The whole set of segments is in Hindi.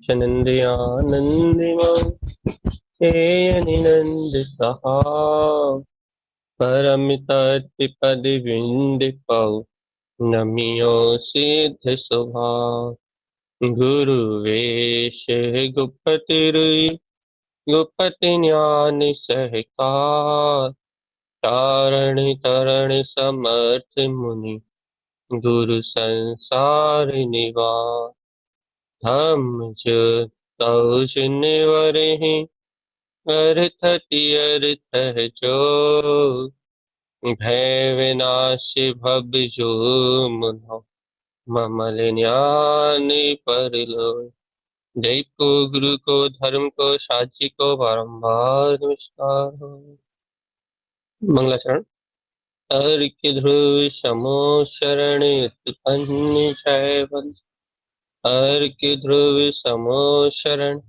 जनन्द्रियानन्दिमां हेयनिनन्द सहा परमितत्पदिविन्दिपौ नमियो सिद्ध स्वभाव गुरुवेश गुप्ततिरुई गुप्त ज्ञान सहकार तारण तरण समर्थ मुनि गुरु संसार निवार हम जो तौ जिनवरहि अर्थति अर्थ है जो भय विनाशी भव जो मुनो ममल ज्ञान परलो। जय को गुरु को धर्म को साची को बारंबार नमस्कार हो। मंगलाचरण। अर्क ध्रुव समो शरण उत्पन्न शैवल अर्क ध्रुव समो शरण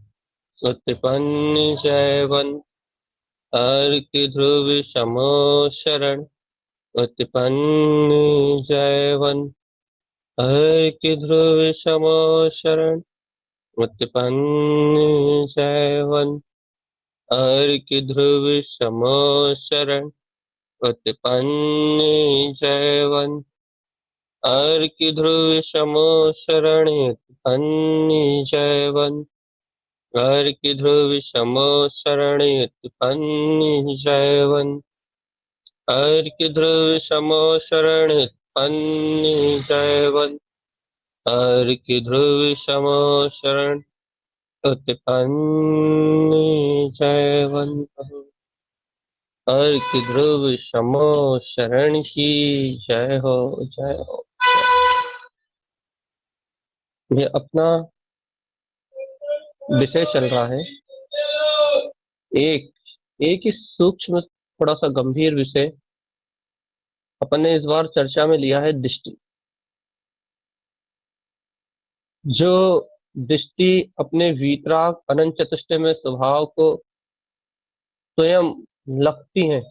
उत्पन्न जयवन अर्क ध्रुव समो शरण उत्पन्न जयवन अर्क ध्रुव समो शरण उत्पन्न जयवन अर्क ध्रुव समो शरण उत्पन्न जयवन अर्क ध्रुव समो शरण उत्पन्न जयवन अर्क ध्रुव समो शरण उत्पन्न जयवन अर्क ध्रुव समो शरण उत्पन्न जयवन अर्क ध्रुव समो शरण उत्पन्न जयवन अर्क ध्रुव समो शरण की जय हो जय हो। ये अपना विषय चल रहा है एक एक ही सूक्ष्म थोड़ा सा गंभीर विषय अपन ने इस बार चर्चा में लिया है दृष्टि। जो दृष्टि अपने वीतराग अनंत चतुष्टय में स्वभाव को स्वयं लगती हैं,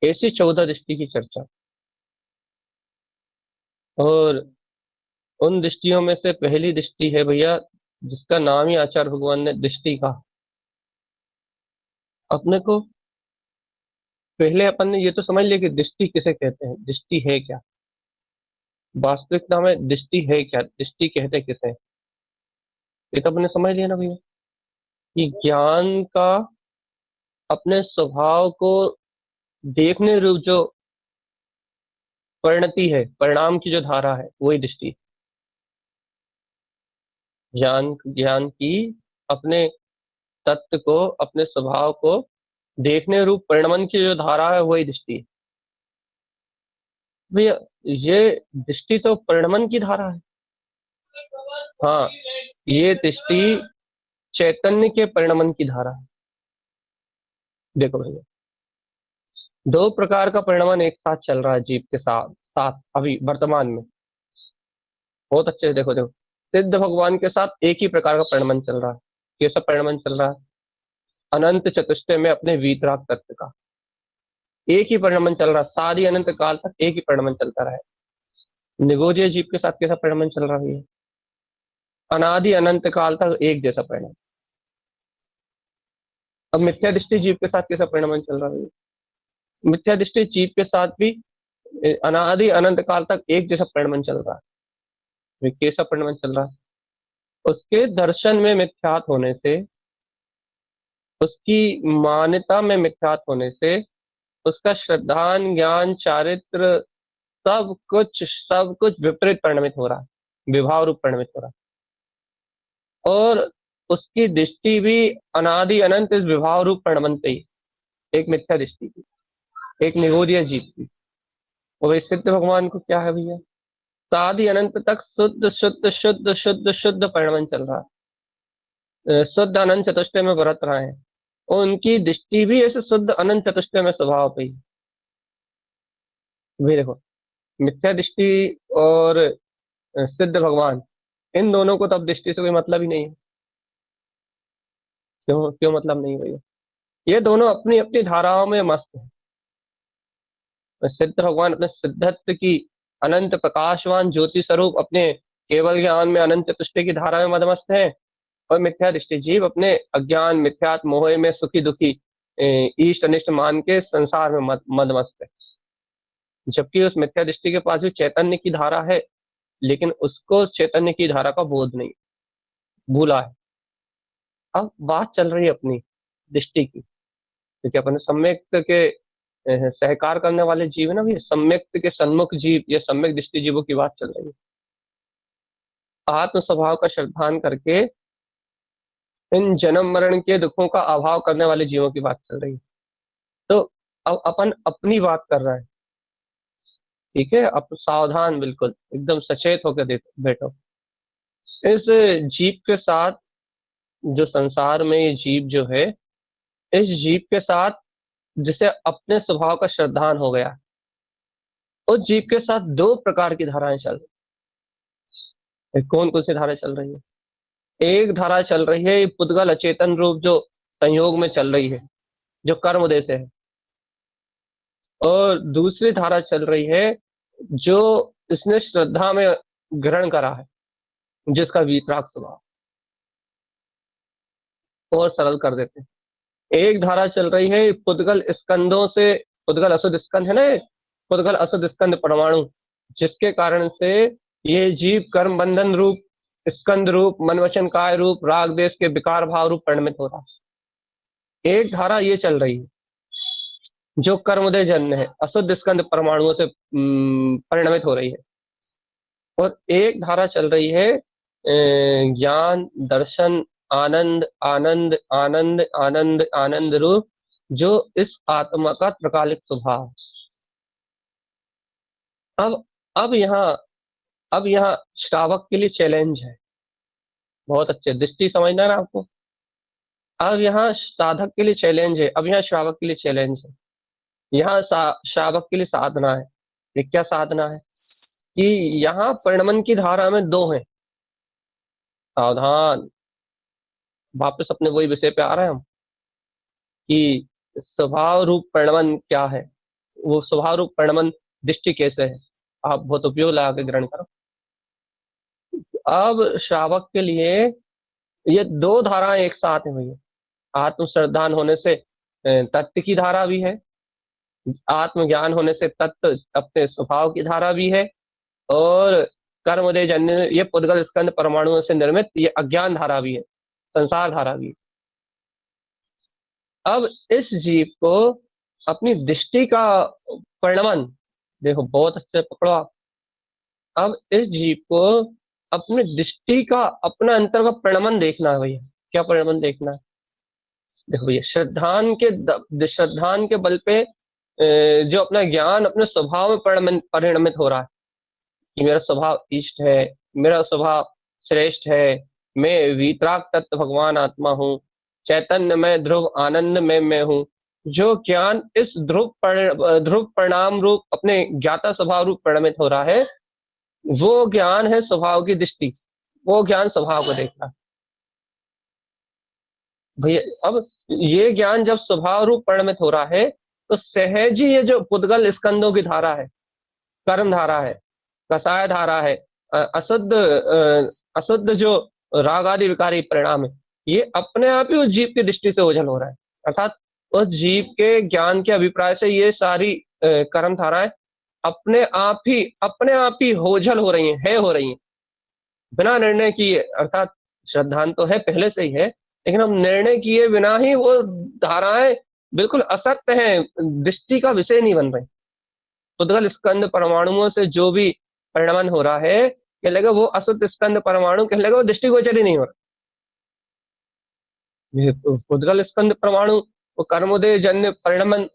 ऐसी 14 दृष्टि की चर्चा। और उन दृष्टियों में से पहली दृष्टि है भैया जिसका नाम ही आचार्य भगवान ने दृष्टि कहा। अपने को पहले अपन ने ये तो समझ लिया कि दृष्टि किसे कहते हैं, दृष्टि है क्या, वास्तविकता में दृष्टि है क्या, दृष्टि कहते किसे। ये तो अपने समझ लिया ना भैया कि ज्ञान का अपने स्वभाव को देखने रूप जो परिणति है, परिणाम की जो धारा है, वही दृष्टि। ज्ञान ज्ञान की अपने तत्व को, अपने स्वभाव को देखने रूप परिणमन की जो धारा है, वही दृष्टि है भैया। ये दृष्टि तो परिणमन की धारा है। हाँ, ये दृष्टि चैतन्य के परिणमन की धारा है। देखो भैया, दो प्रकार का परिणमन एक साथ चल रहा है जीव के साथ साथ अभी वर्तमान में। बहुत अच्छे से देखो देखो, सिद्ध भगवान के साथ एक ही प्रकार का परिणमन चल रहा है। कैसा परिणमन चल रहा है? अनंत चतुष्टय में अपने वीतराग तत्व का एक ही परिणमन चल रहा है। सारी अनंत काल तक एक ही परिणमन चलता रहा है। निगोदीय जीव के साथ कैसा परिणमन चल रहा है? अनादि अनंत काल तक एक जैसा परिणमन। अब मिथ्या दृष्टि जीव के साथ कैसा परिणमन चल रहा है? मिथ्या दृष्टि जीव के साथ भी अनादि अनंत काल तक एक जैसा परिणमन चल रहा है। कैसा परिणमन चल रहा है? उसके दर्शन में मिथ्यात होने से, उसकी मान्यता में मिथ्यात होने से, उसका श्रद्धान ज्ञान चारित्र सब कुछ विपरीत परिणमित हो रहा है, विभाव रूप परिणमित हो रहा है। और उसकी दृष्टि भी अनादि अनंत इस विभाव रूप परिणमन से ही, एक मिथ्या दृष्टि की, एक निगोदीय जीव की। और वही सिद्ध भगवान को क्या है भैया? सादि अनंत तक शुद्ध शुद्ध शुद्ध शुद्ध शुद्ध परिणमन चल रहा है। शुद्ध अनंत चतुष्टय में बरत रहे हैं और उनकी दृष्टि भी ऐसे शुद्ध अनंत चतुष्टय में स्वभाव पे ही। भी देखो, मिथ्या दृष्टि और सिद्ध भगवान, इन दोनों को तो अब दृष्टि से कोई मतलब ही नहीं है। क्यों क्यों मतलब नहीं भैया? ये दोनों अपनी अपनी धाराओं में मस्त है। सिद्ध भगवान अपने सिद्धत्व की अनंत प्रकाशवान ज्योति स्वरूप अपने केवल ज्ञान में अनंत चतुष्टय की धारा में मदमस्त है। और मिथ्या दृष्टि जीव अपने अज्ञान मिथ्यात मोह में सुखी दुखी इष्ट अनिष्ट मान के संसार में मदमस्त है। जबकि उस मिथ्या दृष्टि के पास भी चैतन्य की धारा है, लेकिन उसको चैतन्य की धारा का बोध नहीं, भूला है। अब बात चल रही है अपनी दृष्टि की, क्योंकि अपने सम्यक के सहकार करने वाले जीव है ना, भी सम्यक के सन्मुख जीव या सम्यक दृष्टि जीवों की बात चल रही है। आत्म स्वभाव का श्रद्धान करके इन जन्म मरण के दुखों का अभाव करने वाले जीवों की बात चल रही है। तो अब अपन अपनी बात कर रहे हैं, ठीक है। अब सावधान, बिल्कुल एकदम सचेत होकर बैठो। इस जीव के साथ, जो संसार में ये जीव जो है, इस जीव के साथ जिसे अपने स्वभाव का श्रद्धान हो गया, उस जीव के साथ दो प्रकार की धाराएं चल रही। कौन कौन सी धाराएं चल रही है? एक धारा चल रही है पुद्गल अचेतन रूप, जो संयोग में चल रही है, जो कर्म उदय से है। और दूसरी धारा चल रही है जो इसने श्रद्धा में ग्रहण करा है, जिसका वीतराग स्वभाव। और सरल कर देते हैं। एक धारा चल रही है पुद्गल स्कंदों से, पुद्गल असुद स्कंद है ना, पुद्गल असुद स्कंद परमाणु, जिसके कारण से ये जीव कर्म बंधन रूप, स्कंद रूप, मन वचन काय रूप, राग देश के विकार भाव रूप परिणमित हो रहा है। एक धारा ये चल रही है जो कर्मोदय जन्य है, अशुद्ध स्कंद परमाणुओं से परिणमित हो रही है। और एक धारा चल रही है ज्ञान दर्शन आनंद आनंद आनंद आनंद आनंद रूप, जो इस आत्मा का त्रकालिक स्वभाव। अब अब यहाँ अब यहाँ श्रावक के लिए चैलेंज है। बहुत अच्छे दृष्टि समझना है ना आपको। अब यहाँ साधक के लिए चैलेंज है, अब यहाँ श्रावक के लिए चैलेंज है। यहाँ श्रावक के लिए साधना है। ये क्या साधना है? कि यहाँ परिणमन की धारा में दो हैं। सावधान, वापस अपने वही विषय पे आ रहे हैं हम कि स्वभाव रूप परिणमन क्या है, वो स्वभाव रूप परिणमन दृष्टि कैसे है। आप बहुत उपयोग लगा के ग्रहण करो। अब श्रावक के लिए ये दो धाराएं एक साथ है भैया। आत्म श्रद्धान होने से तत्व की धारा भी है, आत्मज्ञान होने से तत्व अपने स्वभाव की धारा भी है, और कर्मोदय जन्य ये पुद्गल स्कंद परमाणुओं से निर्मित ये अज्ञान धारा भी है, संसार धारा भी है। अब इस जीव को अपनी दृष्टि का परिणमन, देखो बहुत अच्छे पकड़ो आप। अब इस जीव को अपनी दृष्टि का, अपना अंतर का परिणमन देखना है भैया। क्या परिणमन देखना है? देखो भैया, श्रद्धान के बल पे जो अपना ज्ञान अपने स्वभाव में परिणमित हो रहा है कि मेरा स्वभाव इष्ट है, मेरा स्वभाव श्रेष्ठ है, मैं वीतराग तत्व भगवान आत्मा हूँ, चैतन्य में ध्रुव आनंद में मैं हूँ। जो ज्ञान इस ध्रुव परिणाम रूप अपने ज्ञाता स्वभाव रूप परिणमित हो रहा है, वो ज्ञान है स्वभाव की दृष्टि। वो ज्ञान स्वभाव को देखना भैया। अब ये ज्ञान जब स्वभाव रूप परिणमित हो रहा है, तो सहज ही ये जो पुद्गल स्कंदों की धारा है, कर्म धारा है, कसाय धारा है, अशुद्ध जो राग आदि विकारी परिणाम है, ये अपने आप ही उस जीव की दृष्टि से ओझल हो रहा है। अर्थात उस जीव के ज्ञान के अभिप्राय से ये सारी कर्म धाराएं अपने आप ही ओझल हो रही हैं, हो रही हैं, बिना निर्णय किए। अर्थात श्रद्धान तो है पहले से ही है, लेकिन हम निर्णय किए बिना ही वो धाराएं बिल्कुल असत्य हैं, दृष्टि का विषय नहीं बन रही। पुद्गल स्कंद परमाणुओं से जो भी परिणमन हो रहा है, कह लगा वो अशुद्ध स्कंद परमाणु, कह लगा वो दृष्टिगोचर ही नहीं हो रहा। पुद्गल स्कंद परमाणु वो कर्मोदय जन्य परिणमन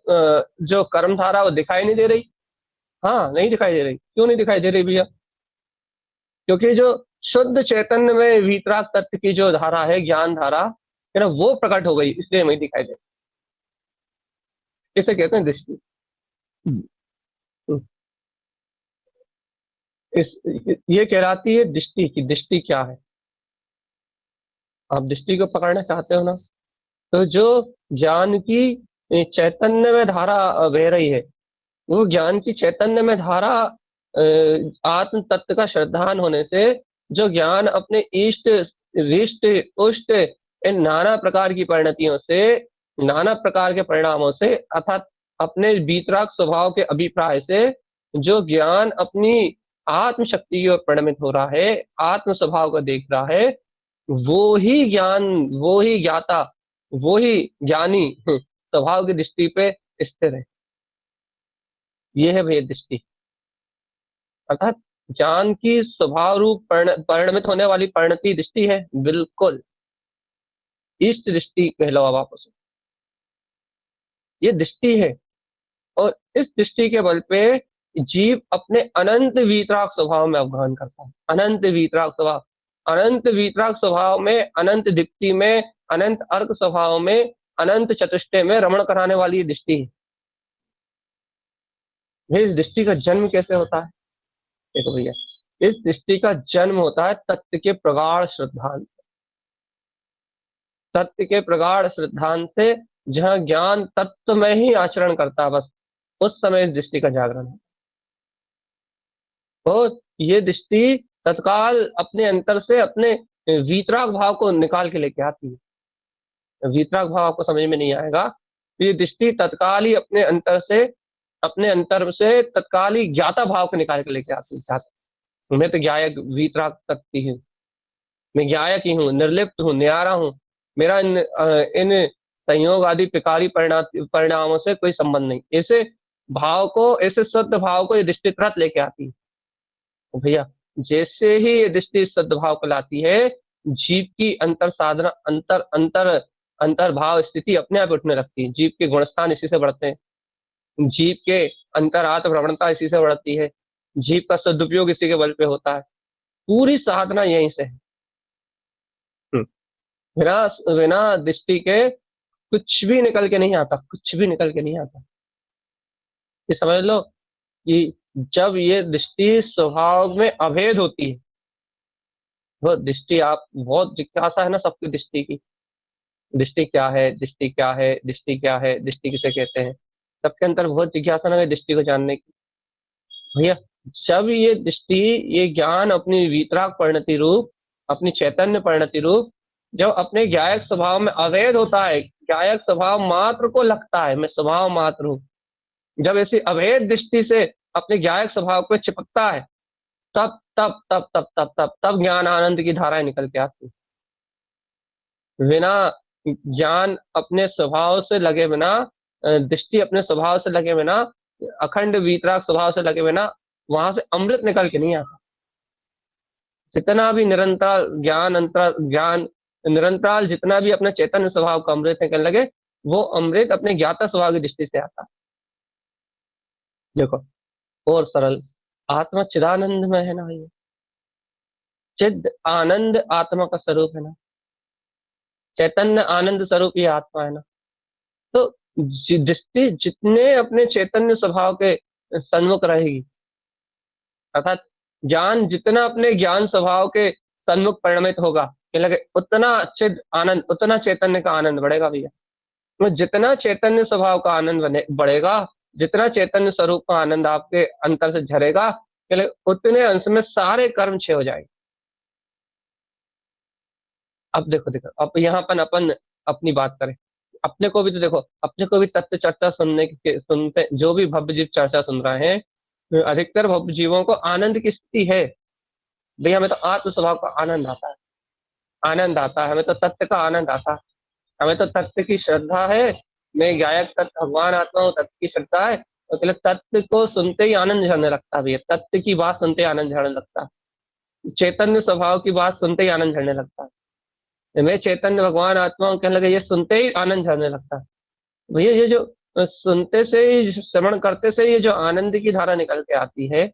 जो कर्म धारा वो दिखाई नहीं दे रही। हाँ, नहीं दिखाई दे रही। क्यों नहीं दिखाई दे रही भैया? क्योंकि जो शुद्ध चैतन्य में वीतराग तत्व की जो धारा है, ज्ञान धारा है ना, वो प्रकट हो गई, इसलिए नहीं दिखाई दे। इसे कहते हैं दृष्टि। इस ये कहलाती है दृष्टि की। दृष्टि क्या है? आप दृष्टि को पकड़ना चाहते हो ना, तो जो ज्ञान की चैतन्य में धारा बह रही है, वो ज्ञान की चैतन्य में धारा आत्म तत्व का श्रद्धान होने से जो ज्ञान अपने इष्ट रिष्ट उष्ट इन नाना प्रकार की परिणतियों से, नाना प्रकार के परिणामों से, अर्थात अपने वीतराग स्वभाव के अभिप्राय से जो ज्ञान अपनी आत्म शक्ति की ओर परिणमित हो रहा है, आत्म स्वभाव को देख रहा है, वो ही ज्ञान, वो ही ज्ञाता, वो ही ज्ञानी स्वभाव की दृष्टि पे स्थिर है। ये है भेद दृष्टि, अर्थात ज्ञान की स्वभाव रूप परिणमित होने वाली परिणति दृष्टि है, बिल्कुल इष्ट दृष्टि कह लो अब आप उसे, ये दृष्टि है। और इस दृष्टि के बल पे जीव अपने अनंत वीतराग स्वभाव में अवगाहन करता है। अनंत वीतराग स्वभाव, अनंत वीतराग स्वभाव में, अनंत दीप्ति में, अनंत अर्क स्वभाव में, अनंत चतुष्टय में रमण कराने वाली ये दृष्टि है। इस दृष्टि का जन्म कैसे होता है? देखो भैया, इस दृष्टि का जन्म होता है तत्व के प्रगाढ़ श्रद्धांत, तत्व के प्रगाढ़ श्रद्धांत से, जहां ज्ञान तत्व में ही आचरण करता है, बस उस समय इस दृष्टि का जागरण है। तो ये दृष्टि तत्काल अपने अंतर से अपने वीतराग भाव को निकाल के लेके आती है। वीतराग भाव आपको समझ में नहीं आएगा, ये दृष्टि तत्काल ही अपने अंतर से, अपने अंतर से तत्काल ही ज्ञाता भाव को निकाल के लेके आती है। मैं तो ज्ञायक वीतराग तत्व हूँ, मैं ज्ञायक ही हूँ, निर्लिप्त हूँ, न्यारा हूँ, मेरा इन संयोग आदि पिकारी परिणामों से कोई संबंध नहीं। ऐसे भाव को, ऐसे शुद्ध भाव को ये दृष्टि तुरंत लेके आती है। तो भैया जैसे ही ये दृष्टि शुद्ध भाव को लाती है, जीव की अंतर साधना, अंतर अंतर अंतर भाव स्थिति अपने आप उठने लगती है। जीव के गुणस्थान इसी से बढ़ते हैं, जीव के अंतरात्म प्रवणता इसी से बढ़ती है, जीव का सदुपयोग इसी के बल पे होता है। पूरी साधना यहीं से है। बिना बिना दृष्टि के कुछ भी निकल के नहीं आता, कुछ भी निकल के नहीं आता। ये समझ लो कि जब ये दृष्टि स्वभाव में अभेद होती है, वो दृष्टि, आप बहुत जिज्ञासा है ना सबकी दृष्टि की, दृष्टि क्या है, दृष्टि क्या है, दृष्टि क्या है, दृष्टि किसे कहते हैं, सबके अंदर बहुत जिज्ञासा ना है दृष्टि को जानने की। भैया जब ये दृष्टि, ये ज्ञान अपनी वीतराग परिणति रूप, अपनी चैतन्य परिणति रूप, जब अपने ज्ञायक स्वभाव में अवैध होता है, ज्ञायक स्वभाव मात्र को लगता है, मैं स्वभाव मात्र हूँ, जब ऐसी अभेद दृष्टि से अपने ज्ञायक स्वभाव को चिपकता है, तब तब तब तब तब तब तब ज्ञान आनंद की धाराएं निकल के आती। बिना ज्ञान अपने स्वभाव से लगे बिना, दृष्टि अपने स्वभाव से लगे बिना, अखंड वीतराग स्वभाव से लगे बिना, वहां से अमृत निकल के नहीं आता। जितना भी निरंतर ज्ञान, अंतर ज्ञान निरंतराल जितना भी अपने चैतन्य स्वभाव का अमृत निकलने लगे, वो अमृत अपने ज्ञाता स्वभाव की दृष्टि से आता। देखो और सरल, आत्मा चिदानंद में है ना, ये चिद आनंद आत्मा का स्वरूप है ना, चैतन्य आनंद स्वरूप ये आत्मा है ना। तो दृष्टि जितने अपने चैतन्य स्वभाव के सन्मुख रहेगी, अर्थात ज्ञान जितना अपने ज्ञान स्वभाव के सन्मुख परिणमित होगा, ये लगे उतना चिद आनंद, उतना चैतन्य का आनंद बढ़ेगा भैया। तो जितना चैतन्य स्वभाव का आनंद बढ़ेगा, जितना चैतन्य स्वरूप का आनंद आपके अंतर से झरेगा, उतने अंश में सारे कर्म क्षय हो जाएंगे। अब देखो देखो, अब यहाँ पर अपन अपनी बात करें, अपने को भी तो देखो, अपने को भी तत्व चर्चा सुनते, जो भी भव्य जीव चर्चा सुन रहे हैं, अधिकतर भव्य जीवों को आनंद की स्थिति है। भैया हमें तो आत्म स्वभाव का आनंद आता है, आनंद आता है, हमें तो तत्व का आनंद आता है, हमें तो तत्व की श्रद्धा है। मैं गायक तत्व भगवान आत्मा हूँ, तत्व की श्रद्धा है, तो केवल तत्व को सुनते ही आनंद झरने लगता है भैया, तत्व की बात सुनते ही आनंद झरने लगता है, चैतन्य स्वभाव की बात सुनते ही आनंद झरने लगता है। मैं चैतन्य भगवान आत्मा हूँ कहने लगे, ये सुनते ही आनंद झरने लगता है। भैया ये जो सुनते से ही, श्रवण करते से ये जो आनंद की धारा निकल के आती है,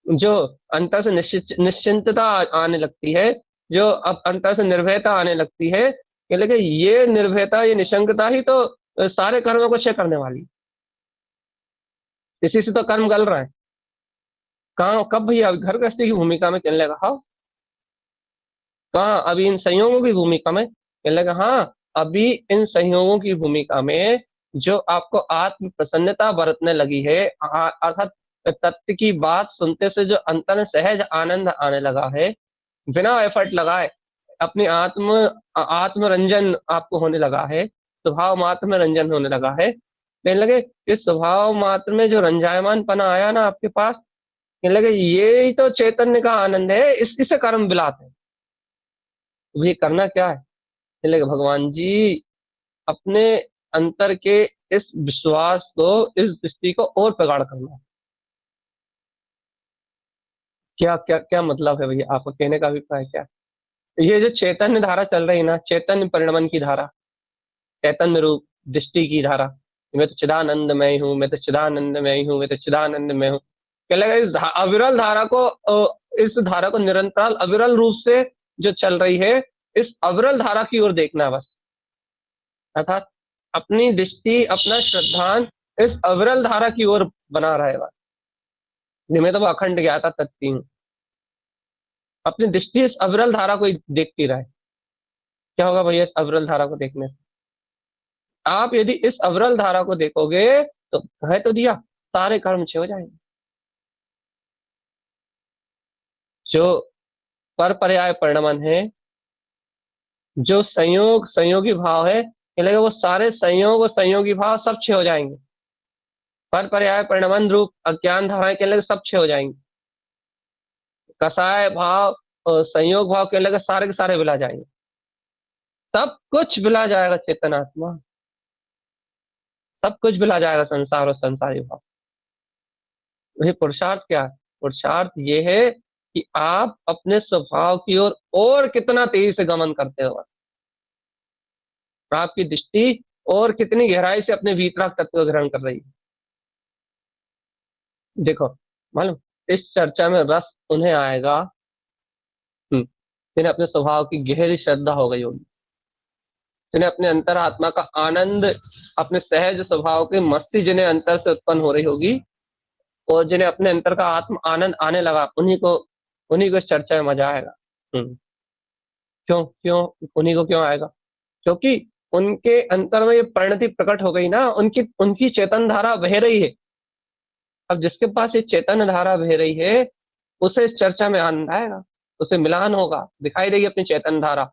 जो अंतर से निश्चिंतता आने लगती है, जो अब अंतर से निर्भयता आने लगती है, कह लगे ये निर्भयता, ये निशंकता ही तो सारे कर्मों को क्षय करने वाली, इसी से तो कर्म गल रहा है। कहाँ कब भैया? घर गृहस्थी की भूमिका में कहने लगा हाँ, कहाँ अभी इन संयोगों की भूमिका में कहने लगा हाँ, अभी इन संयोगों की भूमिका में जो आपको आत्म प्रसन्नता बरतने लगी है, अर्थात तत्व की बात सुनते से जो अंतर सहज आनंद आने लगा है, बिना एफर्ट लगाए, अपनी आत्मरंजन आपको होने लगा है, स्वभाव मात्र में रंजन होने लगा है। कहने लगे इस स्वभाव मात्र में जो रंजायमानपना आया ना आपके पास, कहने लगे ये ही तो चैतन्य का आनंद है, इसी से कर्म विलाप है। तो ये करना क्या है? कहने लगे भगवान जी अपने अंतर के इस विश्वास को, इस दृष्टि को और प्रगाढ़ करना है। क्या क्या क्या मतलब है भैया? आपका कहने का अभिप्राय क्या है? ये जो चैतन्य धारा चल रही है ना, चैतन्य परिणमन की धारा, चैतन्य रूप दृष्टि की धारा, मैं तो चिदानंदमय हूँ, मैं तो चिदानंदमय हूँ, मैं तो चिदानंदमय हूँ। क्या लगा अविरल धारा को, इस धारा को निरंतर अविरल रूप से जो चल रही है, इस अविरल धारा की ओर देखना है बस। अर्थात अपनी दृष्टि, अपना श्रद्धान इस अविरल धारा की ओर बना रहेगा। मैं तो वो अखंड ज्ञाता तत्ती हूँ। अपनी दृष्टि इस अविरल धारा को ही देखती रहे। क्या होगा भैया इस अविरल धारा को देखने से? आप यदि इस अविरल धारा को देखोगे तो है तो दिया, सारे कर्म छे हो जाएंगे। जो पर पर्याय परिणमन है, जो संयोगी भाव है, ये लगे वो सारे संयोग और संयोगी भाव सब छे हो जाएंगे। पर पर्याय परिणमन रूप अज्ञान धाराएं के लगे सब छे हो जाएंगे। कसाय भाव और संयोग भाव के लगे सारे के सारे बिला जाएंगे। सब कुछ बिला जाएगा चेतनात्मा, सब कुछ बिला जाएगा संसार और संसारी भाव। वही पुरुषार्थ क्या है? पुरुषार्थ ये है कि आप अपने स्वभाव की ओर और कितना तेजी से गमन करते हो, आपकी दृष्टि और कितनी गहराई से अपने भीतराग तत्व ग्रहण कर रही है। देखो मालूम, इस चर्चा में रस उन्हें आएगा जिन्हें अपने स्वभाव की गहरी श्रद्धा हो गई होगी, जिन्हें अपने अंतरात्मा का आनंद, अपने सहज स्वभाव की मस्ती जिन्हें अंतर से उत्पन्न हो रही होगी, और जिन्हें अपने अंतर का आत्म आनंद आने लगा, उन्हीं को इस चर्चा में मजा आएगा। क्यों क्यों उन्हीं को क्यों आएगा? क्योंकि उनके अंतर में ये परिणति प्रकट हो गई ना, उनकी उनकी चेतन धारा बह रही है। अब जिसके पास ये चेतन धारा बह रही है, उसे इस चर्चा में आनंद आएगा, उसे मिलान होगा, दिखाई देगी अपनी चेतन धारा,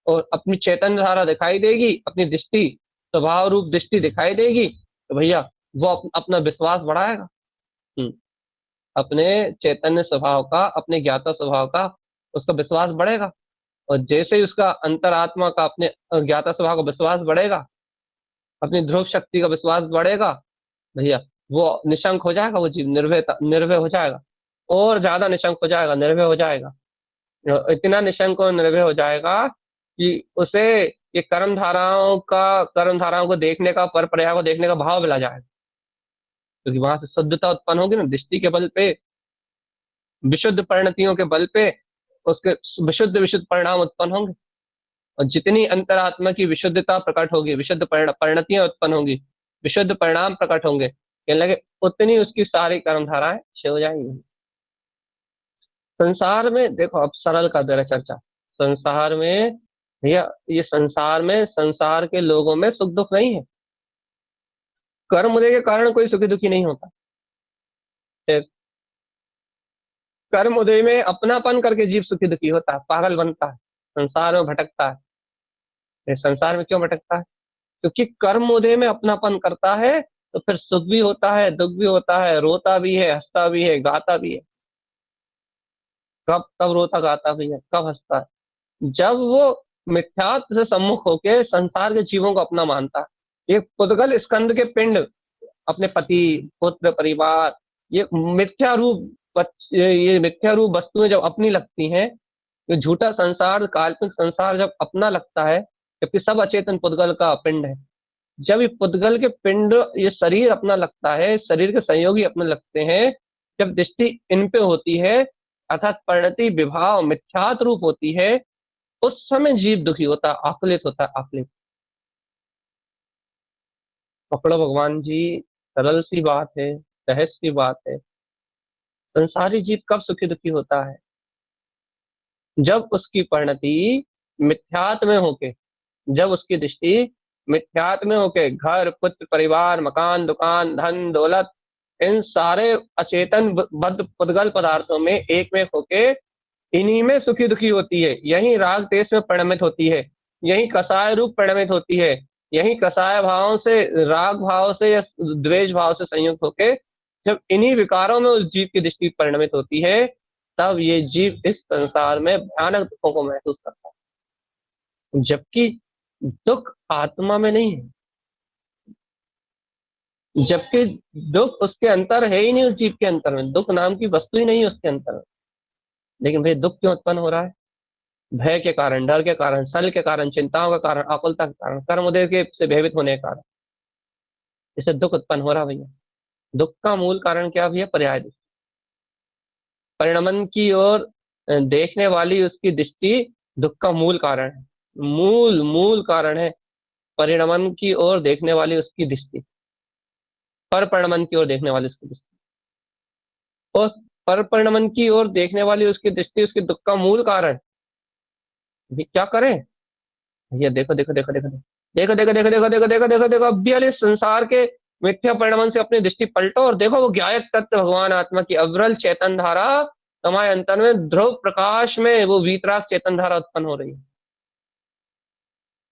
और अपनी चेतन धारा दिखाई देगी, अपनी दृष्टि, स्वभाव रूप दृष्टि दिखाई देगी, तो भैया वो अपना विश्वास बढ़ाएगा। अपने चैतन्य स्वभाव का, अपने ज्ञाता स्वभाव का उसका विश्वास बढ़ेगा, और जैसे ही उसका अंतरात्मा का, अपने ज्ञाता स्वभाव का विश्वास बढ़ेगा, अपनी ध्रुव शक्ति का विश्वास बढ़ेगा, भैया वो निशंक हो जाएगा, वो जीव निर्भय हो जाएगा, और ज्यादा निशंक हो जाएगा, निर्भय हो जाएगा। इतना निशंक और निर्भय हो जाएगा कि उसे ये कर्म धाराओं को देखने का, पर पर्याय को देखने का भाव मिला जाएगा, क्योंकि वहां से शुद्धता उत्पन्न होगी ना, दृष्टि के बल पे, विशुद्ध परिणतियों के बल पे उसके विशुद्ध विशुद्ध परिणाम उत्पन्न होंगे। और जितनी अंतरात्मा की विशुद्धता प्रकट होगी, विशुद्ध परिणतियां उत्पन्न होंगी, विशुद्ध परिणाम प्रकट होंगे, कहने लगे उतनी उसकी सारी कर्म धाराएं क्षय हो जाएंगी। संसार में देखो, अब सरल का दर चर्चा, संसार में भैया, ये संसार में, संसार के लोगों में सुख दुख नहीं है। कर्म उदय के कारण कोई सुखी दुखी नहीं होता। कर्म उदय में अपनापन करके जीव सुखी दुखी होता है, पागल बनता है, संसार में भटकता है। ये संसार में क्यों भटकता है? क्योंकि कर्म उदय में अपनापन करता है, तो फिर सुख भी होता है, दुख भी होता है, रोता भी है, हंसता भी है, गाता भी है। कब कब रोता गाता भी है, कब हंसता है? जब वो मिथ्यात्व से सम्मुख होके संसार के जीवों को अपना मानता है। ये पुद्गल स्कंद के पिंड, अपने पति, पुत्र, परिवार, ये ये मिथ्या रूप वस्तुएं जब अपनी लगती हैं, ये झूठा संसार, काल्पनिक संसार जब अपना लगता है, जबकि सब अचेतन पुद्गल का पिंड है। जब ये पुद्गल के पिंड, ये शरीर अपना लगता है, शरीर के संयोगी अपने लगते हैं, जब दृष्टि इन पे होती है, अर्थात परिणति विभाव मिथ्यात रूप होती है, उस समय जीव दुखी होता है, आकुलित होता है, आकुलित। पकड़ो भगवान जी, सरल सी बात है, सहज सी बात है। संसारी जीव कब सुखी दुखी होता है? जब उसकी परिणति मिथ्यात में होके, जब उसकी दृष्टि मिथ्यात में होके, घर, पुत्र, परिवार, मकान, दुकान, धन, दौलत, इन सारे अचेतन बद्ध पुद्गल पदार्थों में एक में होके इन्हीं में सुखी दुखी होती है, यही राग देश में परिणमित होती है, यही कसाय रूप परिणमित होती है, यही कसाय भाव से, राग भाव से या द्वेष भाव से संयुक्त होके जब इन्हीं विकारों में उस जीव की दृष्टि परिणमित होती है, तब ये जीव इस संसार में भयानक दुखों को महसूस करता है। जबकि दुख आत्मा में नहीं है, जबकि दुख उसके अंतर है ही नहीं, उस जीव के अंतर में दुख नाम की वस्तु ही नहीं है उसके अंतर में। लेकिन भाई दुख क्यों उत्पन्न हो रहा है? भय के कारण, डर के कारण, सल के कारण, चिंताओं के कारण, आकुलता के कारण, कर्म उदय के से भयभीत होने के कारण इससे दुख उत्पन्न हो रहा भैया। दुख का मूल कारण क्या भैया? पर्याय दृष्टि। परिणमन की ओर देखने वाली उसकी दृष्टि दुख का मूल कारण है, मूल मूल कारण है परिणमन की ओर देखने वाली उसकी दृष्टि, पर परिणमन की ओर देखने वाली उसकी दृष्टि। और पर परिणमन की ओर देखने वाली उसकी दृष्टि उसके दुख का मूल कारण। ये क्या करें भैया? देखो देखो देखो देखो देखो देखो देखो देखो देखो देखो देखो देखो अभी वाले संसार के मिथ्या परिणमन से अपनी दृष्टि पलटो और देखो वो ज्ञायक तत्व भगवान आत्मा की अविरल चेतन धारा तुम्हारे अंतर में ध्रुव प्रकाश में वो वीतराग चेतन धारा उत्पन्न हो रही है।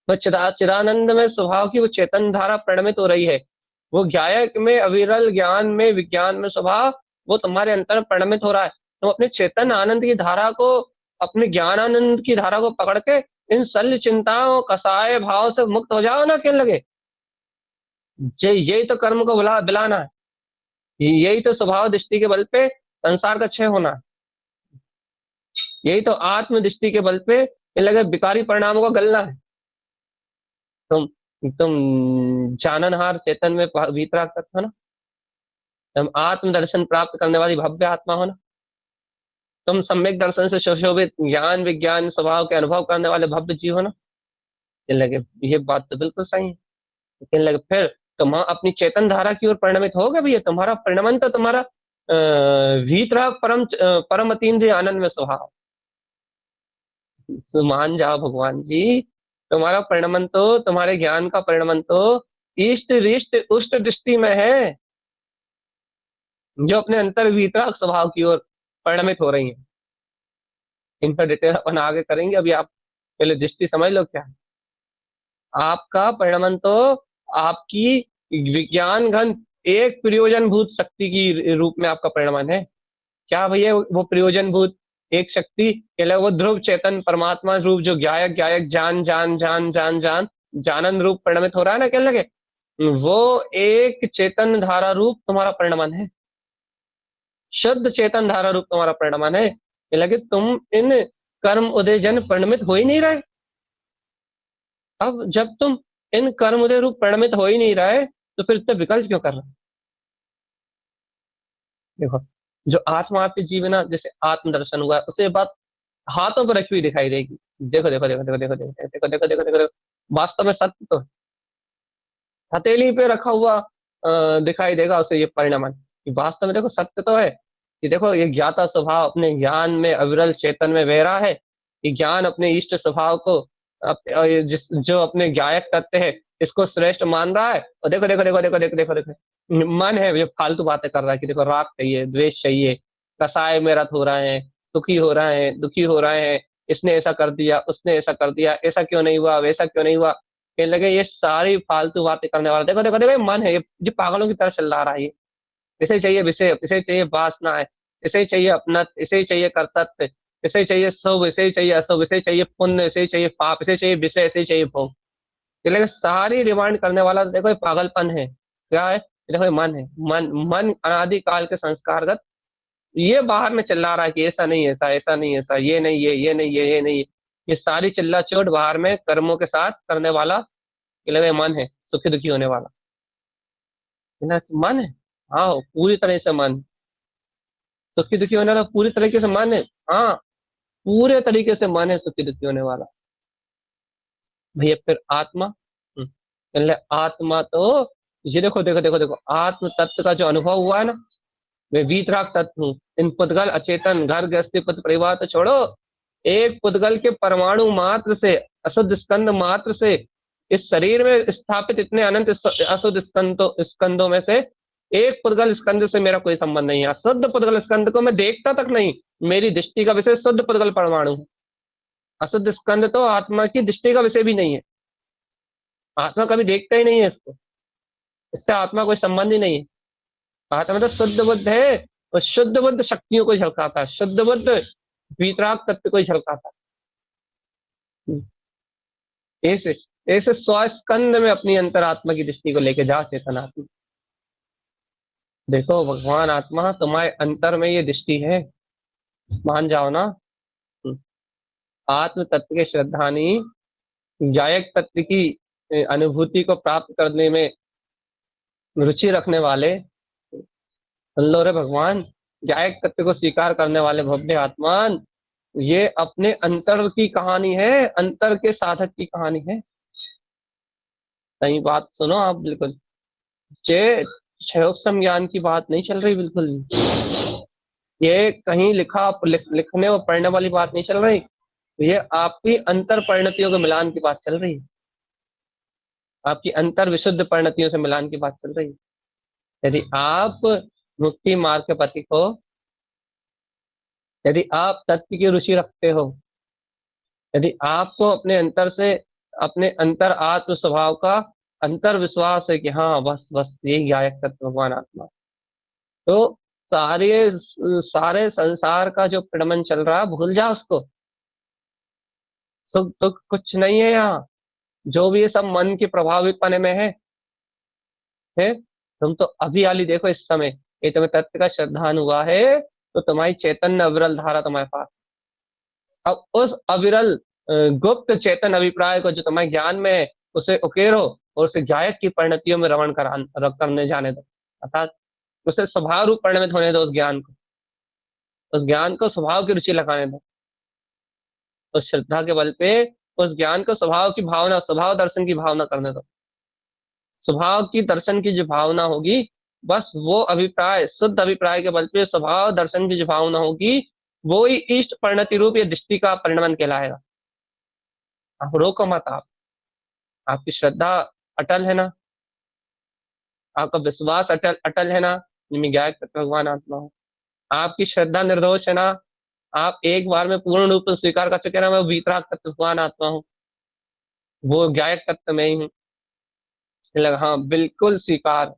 वो चिदानंद में स्वभाव की वो चेतन धारा परिणमित हो रही है। वो ज्ञायक में, अविरल ज्ञान में, विज्ञान में स्वभाव वो तुम्हारे अंतर में परिणमित हो रहा है। तुम अपने चेतन आनंद की धारा को, अपने ज्ञान आनंद की धारा को पकड़ के इन शल्य चिंताओं कसाय भाव से मुक्त हो जाओ ना, क्यों लगे? यही तो कर्म को बिलाना है, यही तो स्वभाव दृष्टि के बल पे संसार का क्षय होना है, यही तो आत्म दृष्टि के बल पे इन लगे विकारी परिणामों का गलना है। तुम तुम जाननहार चेतन में वीतराग तत्व हो ना, तुम आत्म दर्शन प्राप्त करने वाली भव्य आत्मा हो ना, तुम सम्यक दर्शन से सुशोभित ज्ञान विज्ञान स्वभाव के अनुभव करने वाले भव्य जीव हो ना। कहने लगे ये बात तो बिल्कुल सही है। कहने लगे फिर तुम अपनी चेतन धारा की ओर परिणमित हो गए भैया। तुम्हारा परिणमन तो तुम्हारा वीतराग परम अतीन्द्रिय आनंद में स्वभाव। तो मान जाओ भगवान जी, तुम्हारा परिणमन तो, तुम्हारे ज्ञान का परिणमन तो इष्ट रिष्ट उष्ट दृष्टि में है, जो अपने अंतर वीतराग स्वभाव की ओर परिणमित हो रही है। इन पर डिटेल अपन आगे करेंगे, अभी आप पहले दृष्टि समझ लो क्या है। आपका परिणमन तो आपकी विज्ञान घन एक प्रयोजन भूत शक्ति की रूप में आपका परिणमन है। क्या भैया वो प्रयोजन भूत एक शक्ति के लिए वो ध्रुव चेतन परमात्मा रूप जो ज्ञायक ज्ञायक जान जान जान जान जान जानन रूप परिणमित हो रहा है ना, क्या लगे वो एक चेतन धारा रूप तुम्हारा परिणमन है, शुद्ध चेतन धारा रूप तुम्हारा परिणमन है। ये लगे तुम इन कर्म उदय जन परिणमित हो ही नहीं रहे। अब जब तुम इन कर्म उदय रूप परिणमित हो ही नहीं रहे तो फिर इतने विकल्प क्यों कर रहे? देखो जो आत्मा आपके जीवन, जैसे आत्म दर्शन हुआ उसे बात हाथों पर रखी हुई दिखाई देगी। देखो देखो देखो देखो देखो देखो देखो देखो देखो देखो देखो वास्तव में सत्य तो हथेली पे रखा हुआ दिखाई देगा उसे ये परिणाम। वास्तव में देखो सत्य तो है कि देखो ये ज्ञाता स्वभाव अपने ज्ञान में अविरल चेतन में बह रहा है। ये ज्ञान अपने इष्ट स्वभाव को जिस जो अपने ज्ञायक तत्व है इसको श्रेष्ठ मान रहा है। और देखो देखो देखो देखो देखो देखो देखो मन है जो फालतू बातें कर रहा है कि देखो राग चाहिए, द्वेष चाहिए, कसाय में रत हो रहे हैं, सुखी हो रहे हैं, दुखी हो रहे हैं, इसने ऐसा कर दिया, उसने ऐसा कर दिया, ऐसा क्यों नहीं हुआ, वैसा क्यों नहीं हुआ। कहने लगे ये सारी फालतू बातें करने वाला, देखो देखो देखो ये मन है, ये पागलों की तरह चल रहा है। ये इसे चाहिए विषय, इसे चाहिए वासना है, इसे चाहिए अपना, इसे चाहिए कर्तव्य, इसे चाहिए शुभ, इसे चाहिए अशुभ, इसे चाहिए पुण्य, इसे चाहिए पाप, इसे चाहिए विषय, इसे चाहिए भोग। लेकिन सारी डिमांड करने वाला देखो ये पागलपन है। क्या है? देखो ये मन है। मन मन अनादिकाल के संस्कारगत ये बाहर में चिल्ला रहा है कि ऐसा नहीं, ऐसा ऐसा नहीं, ऐसा ये नहीं, ये नहीं, ये नहीं। ये सारी चिल्ला चोट बाहर में कर्मों के साथ करने वाला ये लगे मन है, सुखी दुखी होने वाला। मन है, हाँ पूरी तरह से मन। सुखी दुखी होने वाला पूरी तरीके से मन है। हाँ पूरे तरीके से मन है सुखी दुखी होने वाला। भैया फिर आत्मा, पहले आत्मा तो ये देखो देखो देखो देखो आत्म तत्व का जो अनुभव हुआ है ना, मैं वीतराग तत्व हूँ। इन पुद्गल अचेतन घर गृहस्थी पति परिवार तो छोड़ो, एक पुद्गल के परमाणु मात्र से, अशुद्ध स्कंद मात्र से इस शरीर में स्थापित इतने अनंत अशुद्ध स्कंदों में से एक पुद्गल स्कंद से मेरा कोई संबंध नहीं है। शुद्ध पुद्गल स्कंद को मैं देखता तक नहीं, मेरी दृष्टि का विषय शुद्ध पुद्गल परमाणु है। अशुद्ध स्कंद तो आत्मा की दृष्टि का विषय भी नहीं है, आत्मा कभी देखता ही नहीं है इसको, इससे आत्मा कोई संबंध ही नहीं है। आत्मा तो शुद्ध बुद्ध है, और शुद्ध बुद्ध शक्तियों को झलकाता है, शुद्ध बुद्ध वीतराग तत्व को झलकाता है। ऐसे ऐसे स्वस्कंद में अपनी अंतरात्मा की दृष्टि को लेके जा चेतन आत्मा। देखो भगवान आत्मा तुम्हारे अंतर में ये दृष्टि है, मान जाओ ना। आत्म तत्व के श्रद्धानी जायक तत्व की अनुभूति को प्राप्त करने में रुचि रखने वाले, लो रे भगवान, जायक तत्व को स्वीकार करने वाले भव्य आत्मान, ये अपने अंतर की कहानी है, अंतर के साधक की कहानी है। सही बात सुनो आप, बिल्कुल ये क्षयोपम ज्ञान की बात नहीं चल रही, बिल्कुल ये कहीं लिखने और पढ़ने वाली बात नहीं चल रही, ये आपकी अंतर परिणतियों के मिलान की बात चल रही है, आपकी अंतर विशुद्ध परिणतियों से मिलान की बात चल रही है। यदि आप मुक्ति मार्ग के पथिक हो, यदि आप तत्व की रुचि रखते हो, यदि आपको अपने अंतर से, अपने अंतर आत्म स्वभाव का अंतर विश्वास है कि हाँ बस बस यही गायक तत्व भगवान आत्मा, तो सारे संसार का जो प्रगमन चल रहा है भूल जा उसको। सुख दुख कुछ नहीं है यहाँ, जो भी ये सब मन के प्रभावित पने में है। तुम तो अभी हाली देखो, इस समय ये तुम्हें तत्व का श्रद्धान हुआ है तो तुम्हारी चैतन्य अविरल धारा तुम्हारे पास। अब उस अविरल गुप्त चेतन अभिप्राय को जो तुम्हारे ज्ञान में है, उसे उकेरो और उसे गायक की परिणतियों में रवण करने जाने दो, अर्थात उसे स्वभाव रूप परिणमित होने दो, उस ज्ञान को स्वभाव की रुचि लगाने दो, उस श्रद्धा के बल पे उस ज्ञान को स्वभाव की भावना, स्वभाव दर्शन की भावना करने दो। स्वभाव की दर्शन की जो भावना होगी, बस वो अभिप्राय, शुद्ध अभिप्राय के बल पे स्वभाव दर्शन की जो भावना होगी, वो ही इष्ट परिणति रूप या दृष्टि का परिणमन कहलाएगा। आप रोको मत, आपकी श्रद्धा अटल है ना, आपका विश्वास अटल है ना, जिनमें गायक तत्व भगवान आत्मा हो, आपकी श्रद्धा निर्दोष है ना, आप एक बार में पूर्ण रूप से स्वीकार कर चुके ना, मैं वीतराग तत्व भगवान आत्मा हूँ, वो गायक तत्व में ही हूँ। लगा हाँ बिल्कुल स्वीकार,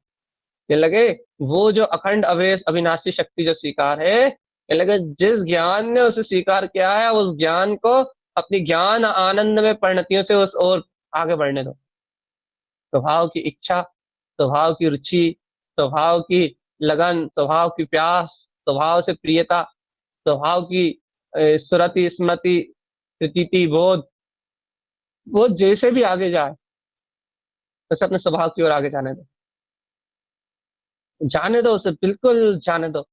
ये लगे वो जो अखंड अवेश अविनाशी शक्ति जो स्वीकार है, ये लगे जिस ज्ञान ने उसे स्वीकार किया है, उस ज्ञान को अपनी ज्ञान आनंद में परिणतियों से उस ओर आगे बढ़ने दो। स्वभाव की इच्छा, स्वभाव की रुचि, स्वभाव की लगन, स्वभाव की प्यास, स्वभाव से प्रियता, स्वभाव की सुरति स्मृति प्रतीति बोध, वो जैसे भी आगे जाए उसे अपने स्वभाव की ओर आगे जाने दो, जाने दो उसे, बिल्कुल जाने दो।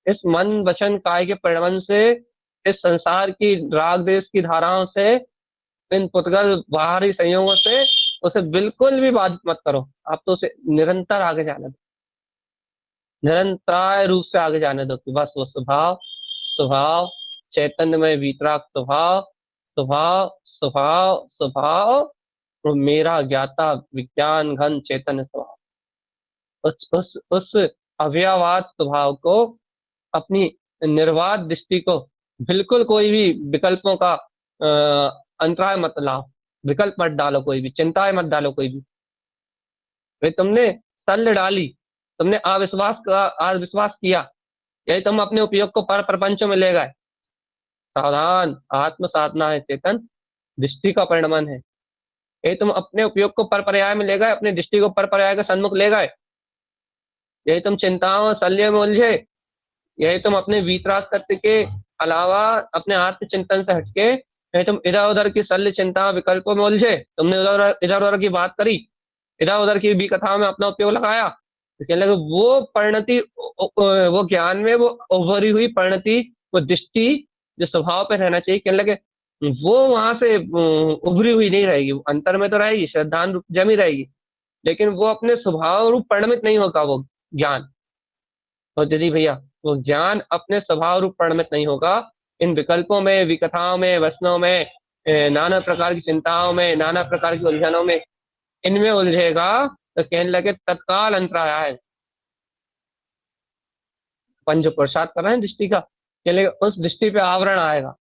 इस मन वचन काय के परिणमन से, इस संसार की राग देश की धाराओं से, इन पुतगल बाहरी संयोगों से उसे बिल्कुल भी बाधित मत करो। आप तो उसे निरंतर आगे जाने दो, निरंतर रूप से आगे जाने दो कि बस वो स्वभाव स्वभाव चैतन्यमय वीतराग स्वभाव स्वभाव स्वभाव स्वभाव वो मेरा ज्ञाता विज्ञान घन चैतन्य स्वभाव, उस अव्ययवाद स्वभाव को, अपनी निर्वाध दृष्टि को, बिल्कुल कोई भी विकल्पों का अंतराय मत लाओ, विकल्प मत डालो, कोई भी चिंताएं मत डालो कोई भी। भाई तुमने तल्ल डाली, तुमने अविश्वास किया, यही तुम अपने उपयोग को पर प्रपंचों में ले गए। सावधान, आत्म साधना है चेतन, दृष्टि का परिणमन है। यही तुम अपने उपयोग को पर पर्याय में ले गए, अपनी दृष्टि को पर पर्याय के सन्मुख ले गए, यही तुम चिंताओं शल्य में उलझे, यही तुम अपने वीतराग तत्व के अलावा अपने आत्मचिंतन से हटके, यही तुम इधर उधर की शल्य चिंता विकल्पों में उलझे, तुमने इधर उधर की बात करी, इधर उधर की भी कथाओं में अपना उपयोग लगाया, तो कहने लगे वो परिणति, वो ज्ञान में वो उभरी हुई परिणति, वो दृष्टि जो स्वभाव पे रहना चाहिए, कहने लगे वो वहां से उभरी हुई नहीं रहेगी, वो अंतर में तो रहेगी, श्रद्धान रूप जमी रहेगी, लेकिन वो अपने स्वभाव रूप परिणमित नहीं होगा वो ज्ञान। तो यदि भैया वो ज्ञान अपने स्वभाव रूप परिणमित नहीं होगा, इन विकल्पों में, विकथाओं में, वसनों में, नाना प्रकार की चिंताओं में, नाना प्रकार की उलझनों में, इनमें उलझेगा, तो कहने लगे तत्काल अंतराय है, अपन जो पुरुषार्थ कर रहे हैं दृष्टि का, कहने लगे उस दृष्टि पे आवरण आएगा,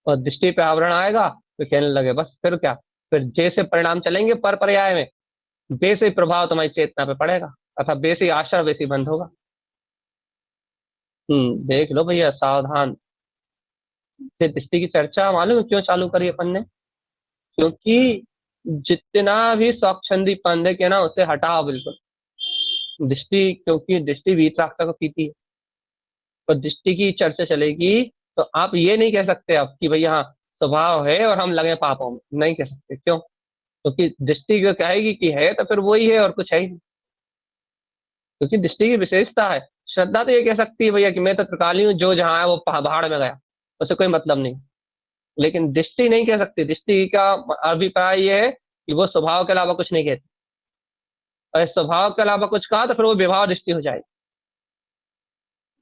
और दृष्टि पे आवरण आएगा तो कहने लगे बस फिर क्या, फिर जैसे परिणाम चलेंगे पर पर्याय में, वैसे प्रभाव तुम्हारी चेतना पे पड़ेगा, अथा वैसे आश्रय वैसे बंद होगा। देख लो भैया, सावधान। ये दृष्टि की चर्चा मालूम है क्यों चालू करी अपन ने? क्योंकि जितना भी स्वच्छंदी पंथ है क्या ना, उसे हटाओ बिल्कुल। दृष्टि, क्योंकि दृष्टि वीतरागता को पीती है, तो दृष्टि की चर्चा चलेगी तो आप ये नहीं कह सकते आप कि भैया हाँ स्वभाव है और हम लगे पापों में, नहीं कह सकते। क्यों? क्योंकि दृष्टि जो कहेगी कि है तो फिर वही है और कुछ है ही नहीं, क्योंकि दृष्टि की विशेषता है। श्रद्धा तो ये कह सकती है भैया कि मैं तो त्रिकाली हूँ, जो जहाँ है वो पहाड़ में गया, उसे कोई मतलब नहीं। लेकिन दृष्टि नहीं कह सकती। दृष्टि का अभिप्राय ये है कि वो स्वभाव के अलावा कुछ नहीं कहती, और स्वभाव के अलावा कुछ कहा तो फिर वो विभाव दृष्टि हो जाएगी।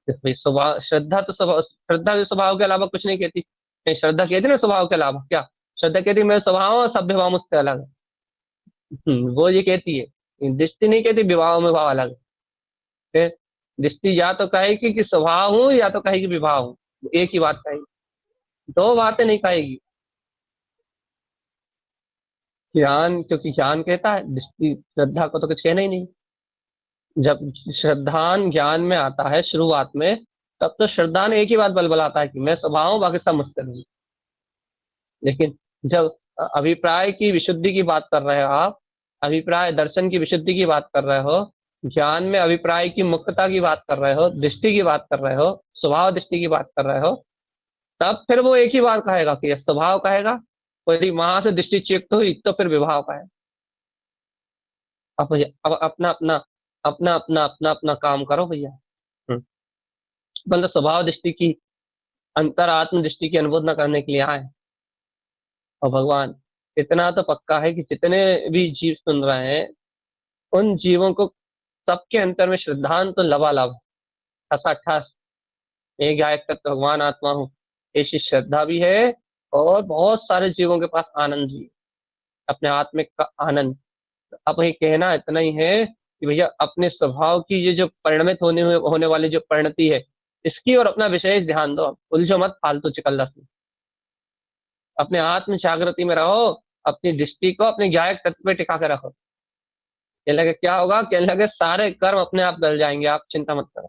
भाई स्वभाव, श्रद्धा तो स्वभाव, श्रद्धा भी स्वभाव के अलावा कुछ नहीं कहती। नहीं, श्रद्धा कहती ना स्वभाव के अलावा क्या, श्रद्धा कहती मैं स्वभाव और सब विभाव मुझसे अलग है। वो ये कहती है, दृष्टि नहीं कहती विभाव में भाव अलग है। फिर दृष्टि या तो कहेगी कि स्वभाव हूँ या तो कहेगी विभाव हूँ, एक ही बात कहेगी, दो बातें नहीं कहेगी। ज्ञान, क्योंकि ज्ञान कहता है, दृष्टि श्रद्धा को तो कुछ कहना ही नहीं। जब श्रद्धान ज्ञान में आता है शुरुआत में, तब तो श्रद्धान एक ही बात बलबलाता है कि मैं स्वभाव हूँ, बाकी सब मुझसे नहीं। लेकिन जब अभिप्राय की विशुद्धि की बात कर रहे हो आप, अभिप्राय दर्शन की विशुद्धि की बात कर रहे हो, ज्ञान में अभिप्राय की मुक्तता की बात कर रहे हो, दृष्टि की बात कर रहे हो, स्वभाव दृष्टि की बात कर रहे हो, तब फिर वो एक ही बात कहेगा कि ये स्वभाव कहेगा। और यदि वहां से दृष्टि चित्त हुई तो फिर विभाव कहेगा। अब अपना अपना अपना अपना अपना अपना काम करो भैया। मतलब स्वभाव दृष्टि की, अंतरात्म दृष्टि की अनुभूति न करने के लिए आए। और भगवान, इतना तो पक्का है कि जितने भी जीव सुन रहे हैं, उन जीवों को सबके अंतर में श्रद्धांत तो लबालब, ठसाठस, एक गायक तत्व भगवान आत्मा हूँ, ऐसी श्रद्धा भी है। और बहुत सारे जीवों के पास आनंद भी है, अपने आत्मिक का आनंद। अब ये कहना इतना ही है कि भैया अपने स्वभाव की ये जो परिणमित होने वाली जो परिणति है, इसकी और अपना विशेष ध्यान दो। उलझो मत फालतू चिकल्लस में, अपने आत्म जागृति में रहो, अपनी दृष्टि को अपने गायक तत्व पे टिका के रखो। कहने लगे क्या होगा, कहने लगे सारे कर्म अपने आप गल जाएंगे, आप चिंता मत करो।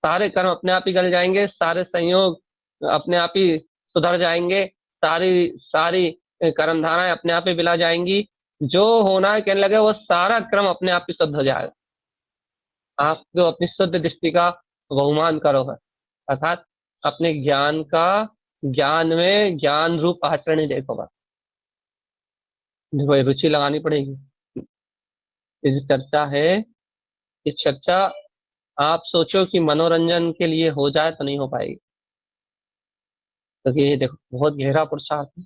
सारे कर्म अपने आप ही गल जाएंगे, सारे संयोग अपने आप ही सुधर जाएंगे, सारी सारी कर्म धाराएं अपने आप ही बिला जाएंगी। जो होना है कहने लगे वो सारा क्रम अपने आप ही शुद्ध हो जाएगा। आप जो अपनी शुद्ध दृष्टि का बहुमान करो है, अर्थात अपने ज्ञान का, ज्ञान में ज्ञान रूप आचरण ही देखो बस। देखो ये रुचि लगानी पड़ेगी। ये जो चर्चा है, इस चर्चा, आप सोचो कि मनोरंजन के लिए हो जाए तो नहीं हो पाएगी, क्योंकि ये देखो बहुत गहरा पुरुषार्थ है।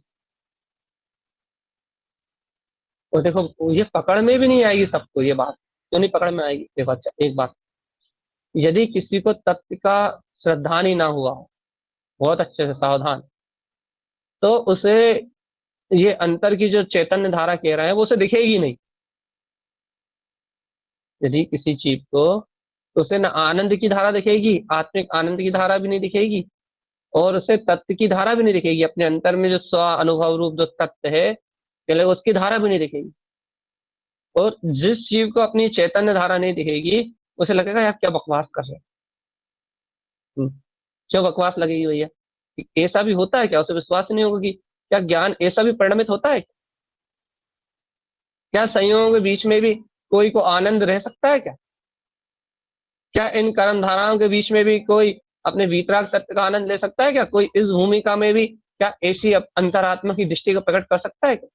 और देखो ये पकड़ में भी नहीं आएगी सबको, ये बात क्यों नहीं पकड़ में आएगी? देखो अच्छा एक बात, यदि किसी को तत्व का श्रद्धान ही ना हुआ हो, बहुत अच्छे से सावधान, तो उसे ये अंतर की जो चैतन्य धारा कह रहे हैं वो उसे दिखेगी नहीं। यदि किसी जीव को, तो उसे न आनंद की धारा दिखेगी, आत्मिक आनंद की धारा भी नहीं दिखेगी, और उसे तत्व की धारा भी नहीं दिखेगी। अपने अंतर में जो स्व अनुभव रूप जो तत्व है, चले उसकी धारा भी नहीं दिखेगी। और जिस जीव को अपनी चैतन्य धारा नहीं दिखेगी, उसे लगेगा यार क्या बकवास कर रहे हैं। क्यों बकवास लगेगी भैया? ऐसा भी होता है क्या? उसे विश्वास नहीं होगा कि क्या ज्ञान ऐसा भी परिणमित होता है? क्या संयोगों के बीच में भी कोई को आनंद रह सकता है क्या? क्या इन कर्म धाराओं के बीच में भी कोई अपने वीतराग तत्व का आनंद ले सकता है क्या? कोई इस भूमिका में भी क्या ऐसी अंतरात्मा की दृष्टि को प्रकट कर सकता है क्या?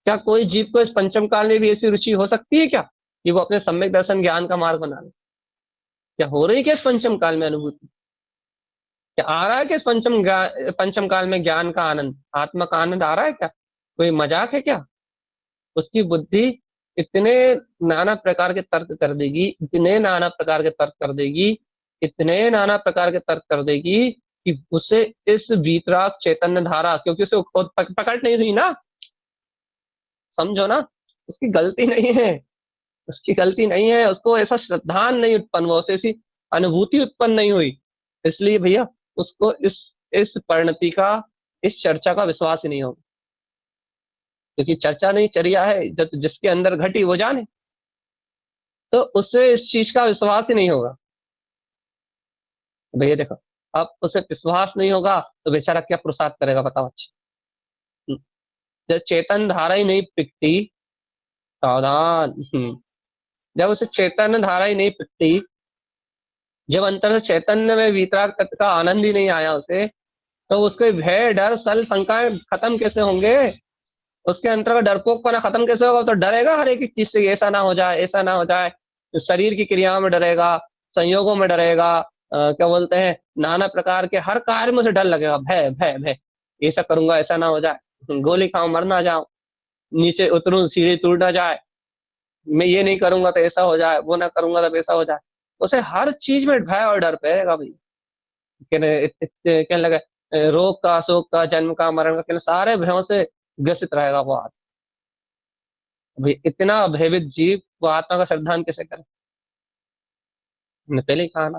क्या कोई जीव को इस पंचम काल में भी ऐसी रुचि हो सकती है क्या कि वो अपने सम्यक दर्शन ज्ञान का मार्ग बना ले? क्या हो रही है क्या इस पंचम काल में अनुभूति? क्या आ रहा है कि इस पंचम काल में ज्ञान का आनंद, आत्मा का आनंद आ रहा है क्या? कोई मजाक है क्या? उसकी बुद्धि इतने नाना प्रकार के तर्क कर देगी, इतने नाना प्रकार के तर्क कर देगी, इतने नाना प्रकार के तर्क कर देगी कि उसे इस वीतराग चैतन्य धारा, क्योंकि उसे खुद प्रकट नहीं हुई ना, समझो ना, उसकी गलती नहीं है। उसकी गलती नहीं है, उसको ऐसा श्रद्धान नहीं उत्पन्न हुआ, उसे ऐसी अनुभूति उत्पन्न नहीं हुई, इसलिए भैया उसको इस परिणति का, इस चर्चा का विश्वास ही नहीं होगा, क्योंकि चर्चा नहीं चर्या है, जब जिसके अंदर घटी वो जाने, तो उससे इस चीज का विश्वास ही नहीं होगा। भैया देखो, अब उसे विश्वास नहीं होगा तो बेचारा क्या पुरुषार्थ करेगा, बताओ अच्छा। जब चेतन धारा ही नहीं पिकती, सावधान, जब उसे चेतन धारा ही नहीं पिकती, जब अंतर से चैतन्य में वीतराग तत्व का आनंद ही नहीं आया उसे, तो उसके भय डर सल शंकाएं खत्म कैसे होंगे, उसके अंतर का डरपोकपना खत्म कैसे होगा। तो डरेगा हर एक चीज से, ऐसा ना हो जाए, ऐसा ना हो जाए, तो शरीर की क्रियाओं में डरेगा, संयोगों में डरेगा, क्या बोलते हैं, नाना प्रकार के हर कार्य में उसे डर लगेगा, भय भय भय, ऐसा करूंगा ऐसा ना हो जाए, गोली खाऊं मर ना जाऊं, नीचे उतरूं सीढ़ी टूट ना जाए, मैं ये नहीं करूंगा तो ऐसा हो जाए, वो ना करूंगा तो ऐसा हो जाए, उसे हर चीज में भय और डर रहेगा भाई। कहने लगे रोग का, शोक का, जन्म का, मरण का, कहने सारे भयों से ग्रसित रहेगा वो आदमी। भाई इतना भयभीत जीव वो आत्मा का श्रद्धान कैसे करे। मैंने पहले ही कहा ना,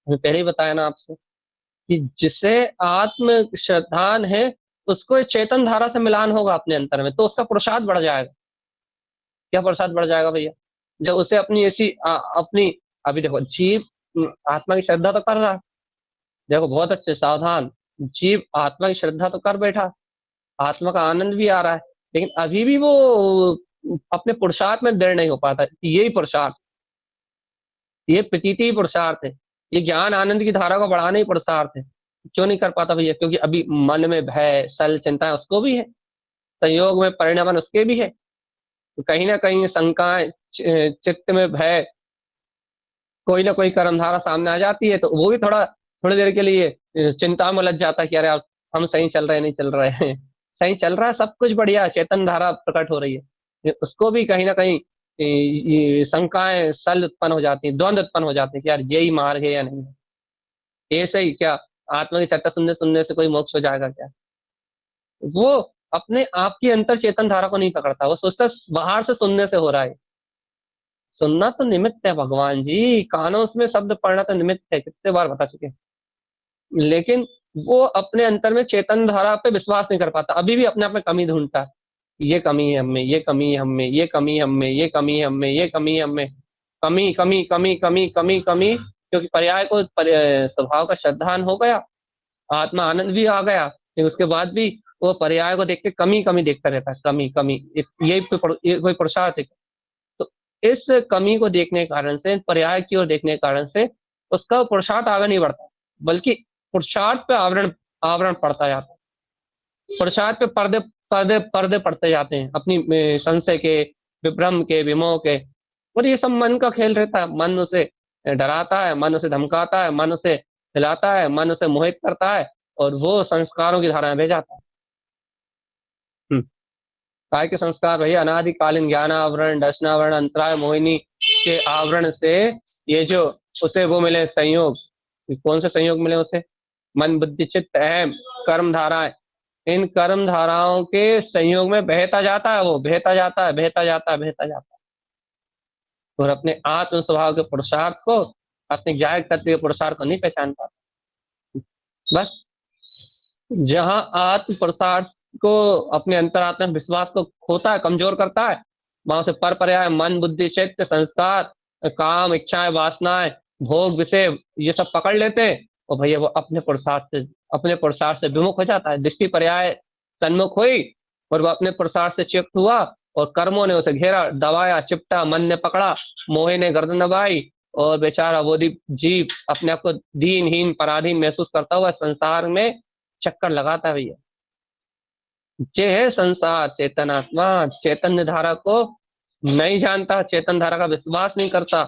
मैंने पहले ही बताया ना आपसे कि जिसे आत्म श्रद्धान है उसको इस चेतन धारा से मिलान होगा अपने अंतर में, तो उसका पुरुषार्थ बढ़ जाएगा। क्या पुरुषार्थ बढ़ जाएगा भैया, जब उसे अपनी ऐसी अपनी, अभी देखो जीव आत्मा की श्रद्धा तो कर रहा है, देखो बहुत अच्छे सावधान, जीव आत्मा की श्रद्धा तो कर बैठा, आत्मा का आनंद भी आ रहा है, लेकिन अभी भी वो अपने पुरुषार्थ में दृढ़ नहीं हो पाता। यही पुरुषार्थ, ये प्रतीति ही पुरुषार्थ है, ये ज्ञान आनंद की धारा को बढ़ाने ही पुरुषार्थ है। क्यों नहीं कर पाता भैया, क्योंकि अभी मन में भय सल चिंताएं उसको भी है, संयोग में परिणमन उसके भी है, तो कहीं ना कहीं शंकाएं, चित्त में भय, कोई ना कोई कर्मधारा सामने आ जाती है, तो वो भी थोड़ी देर के लिए चिंता में उलझ जाता है कि अरे यार हम सही चल रहे हैं नहीं चल रहे हैं। सही चल रहा है, सब कुछ बढ़िया, चेतन धारा प्रकट हो रही है, उसको भी कहीं ना कहीं ये शंकाएं सल उत्पन्न हो जाती है, द्वंद्व उत्पन्न हो जाते हैं कि यार यही मार्ग है या नहीं है, ऐसे ही क्या आत्मा की चर्चा सुनने सुनने से कोई मोक्ष हो जाएगा क्या। वो अपने आप की अंतर चेतन धारा को नहीं पकड़ता, वो सोचता बाहर से सुनने से हो रहा है। सुनना तो निमित्त है भगवान जी, कानों में शब्द पढ़ना तो निमित्त है, कितने बार बता चुके हैं, लेकिन वो अपने अंतर में चेतन धारा पे विश्वास नहीं कर पाता, अभी भी अपने आप में कमी ढूंढता है, ये कमी है हमें, ये कमी है हमें, ये कमी है हमें, ये कमी है हमें, ये कमी है हमें, कमी कमी कमी कमी कमी कमी, क्योंकि पर्याय को स्वभाव का श्रद्धान हो गया, आत्मा आनंद भी आ गया, लेकिन उसके बाद भी वो पर्याय को देख के कमी कमी देखता रहता है, कमी कमी, ये कोई पुरुषार्थ है। तो इस कमी को देखने के कारण से, पर्याय की ओर देखने के कारण से उसका पुरुषार्थ आगे नहीं बढ़ता, बल्कि पुरुषार्थ पे आवरण आवरण पड़ता जाता है, पुरुषार्थ पे पर्दे पर्दे पर्दे पड़ते जाते हैं, अपनी संशय के, विभ्रम के, विमोह के, और ये सब मन का खेल रहता है। मन उसे डराता है, मन उसे धमकाता है, मन उसे हिलाता है, मन उसे मोहित करता है, और वो संस्कारों की धारा में भेजाता है। हम्म। काय के संस्कार भैया, अनादिकालीन ज्ञान आवरण, दर्शनावरण, अंतराय मोहिनी के आवरण से ये जो उसे वो मिले संयोग, कौन से संयोग मिले उसे, मन बुद्धि चित्त अहम कर्म धाराएं, इन कर्म धाराओं के संयोग में बहता जाता है, वो बहता जाता है, बहता जाता है, बहता जाता है, और अपने आत्म स्वभाव के पुरुषार्थ को, अपने ज्ञान तत्व के पुरुषार्थ को नहीं पहचान पाता। बस जहां आत्म पुरुषार्थ को, अपने अंतरात्मा में विश्वास को खोता है, कमजोर करता है, वहां से पर पर्याय मन बुद्धि चित्त संस्कार, काम इच्छाएं वासनाएं भोग विषय ये सब पकड़ लेते हैं, और भैया वो अपने पुरुषार्थ से विमुख हो जाता है, दृष्टि पर्याय सन्मुख हुई, और वो अपने पुरुषार्थ से च्युत हुआ, और कर्मों ने उसे घेरा, दबाया, चिपटा, मन ने पकड़ा, मोहे ने गर्दन दबाई, और बेचारा वो जीव अपने आप को दीनहीन पराधीन महसूस करता हुआ संसार में चक्कर लगाता है भैया। ये है संसार, चेतन आत्मा चैतन्य धारा को नहीं जानता, चेतन धारा का विश्वास नहीं करता,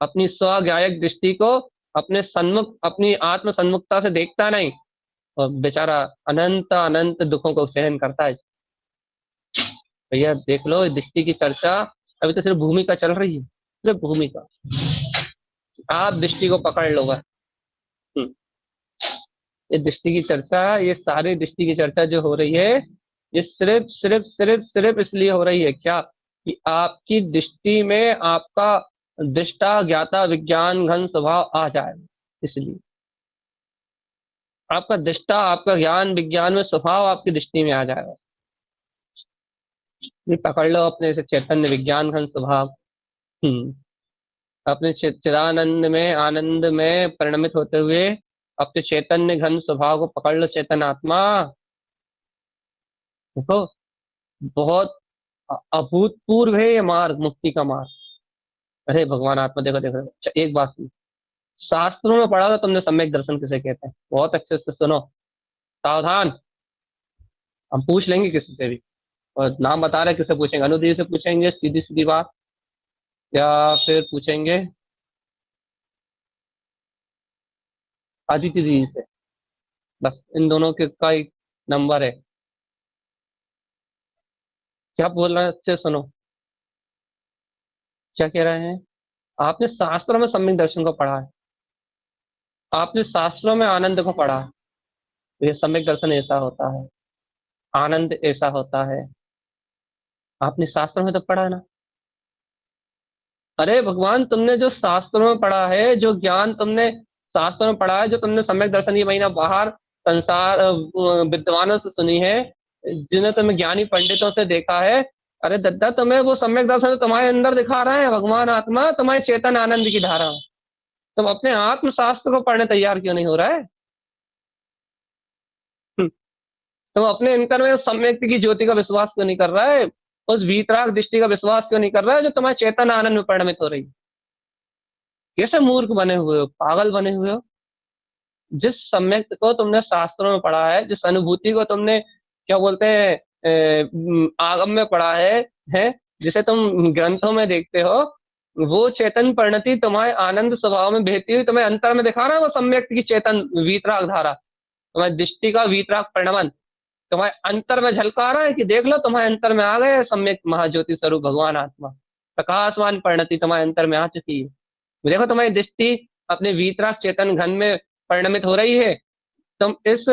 अपनी स्वज्ञायक दृष्टि को अपने सन्मुख, अपनी आत्म सन्मुखता से देखता नहीं, और बेचारा अनंत अनंत दुखों को सहन करता है। भैया देख लो, दृष्टि की चर्चा अभी तो सिर्फ भूमिका चल रही है, सिर्फ भूमिका, आप दृष्टि को पकड़ लो बस। ये दृष्टि की चर्चा, ये सारी दृष्टि की चर्चा जो हो रही है, ये सिर्फ सिर्फ सिर्फ सिर्फ इसलिए हो रही है क्या, कि आपकी दृष्टि में आपका दृष्टा ज्ञाता विज्ञान घन स्वभाव आ जाए, इसलिए आपका दृष्टा आपका ज्ञान विज्ञान में स्वभाव आपकी दृष्टि में आ जाएगा। ये पकड़ लो अपने से चैतन्य विज्ञान घन स्वभाव। अपने चिदानंद में आनंद में परिणमित होते हुए अपने चैतन्य घन स्वभाव को पकड़ लो, चेतन आत्मा। देखो बहुत अभूतपूर्व है ये मार्ग, मुक्ति का मार्ग। अरे भगवान आत्मा, देखो देखो अच्छा, एक बात सुनो, शास्त्रों में पढ़ा था तुमने सम्यक दर्शन किसे कहते हैं, बहुत अच्छे से सुनो, सावधान। हम पूछ लेंगे किसी से भी, और नाम बता रहे किसे पूछेंगे, अनुदीप से पूछेंगे सीधी सीधी बात, या फिर पूछेंगे आदित्य दीदी से, बस इन दोनों के का एक नंबर है। क्या बोल रहे हैं, अच्छे सुनो, क्या कह रहे हैं। आपने शास्त्रों में सम्यक दर्शन को पढ़ा है, आपने शास्त्रों में आनंद को पढ़ा है, तो ये सम्यक दर्शन ऐसा होता है, आनंद ऐसा होता है। आपने शास्त्रों में तो पढ़ा है ना। अरे भगवान, तुमने जो शास्त्रों में पढ़ा है, जो ज्ञान तुमने शास्त्रों में पढ़ा है, जो तुमने सम्यक दर्शन ये महीना बाहर संसार विद्वानों से सुनी है, जिन्हें तुमने ज्ञानी पंडितों से देखा है, अरे दद्दा तुम्हें वो सम्यक दर्शन तुम्हारे अंदर दिखा रहा है भगवान आत्मा, तुम्हारे चेतन आनंद की धारा। तुम अपने आत्म शास्त्र को पढ़ने तैयार क्यों नहीं हो रहा है। तुम अपने अंतर में उस सम्यक की ज्योति का विश्वास क्यों नहीं कर रहा है, उस वीतराग दृष्टि का विश्वास क्यों नहीं कर रहा है जो तुम्हारे चेतन आनंद में परिणमित हो रही है। कैसे मूर्ख बने हुए हो, पागल बने हुए हो। जिस सम्यक को तुमने शास्त्रों में पढ़ा है, जिस अनुभूति को तुमने क्या बोलते हैं आगम में पढ़ा है, जिसे तुम ग्रंथों में देखते हो, वो चेतन परिणति तुम्हारे आनंद स्वभाव में बहती हुई तुम्हें अंतर में दिखा रहा है, वो सम्यक की चेतन वीतराग धारा, तुम्हारी दृष्टि का वीतराग परिणमन तुम्हारे अंतर में झलका रहा है कि देख लो तुम्हारे अंतर में आ गए सम्यक महाज्योति स्वरूप भगवान आत्मा, प्रकाशवान परिणति तुम्हारे अंतर में आ चुकी है। देखो तुम्हारी दृष्टि अपने वीतराग चेतन घन में परिणमित हो रही है। तुम इस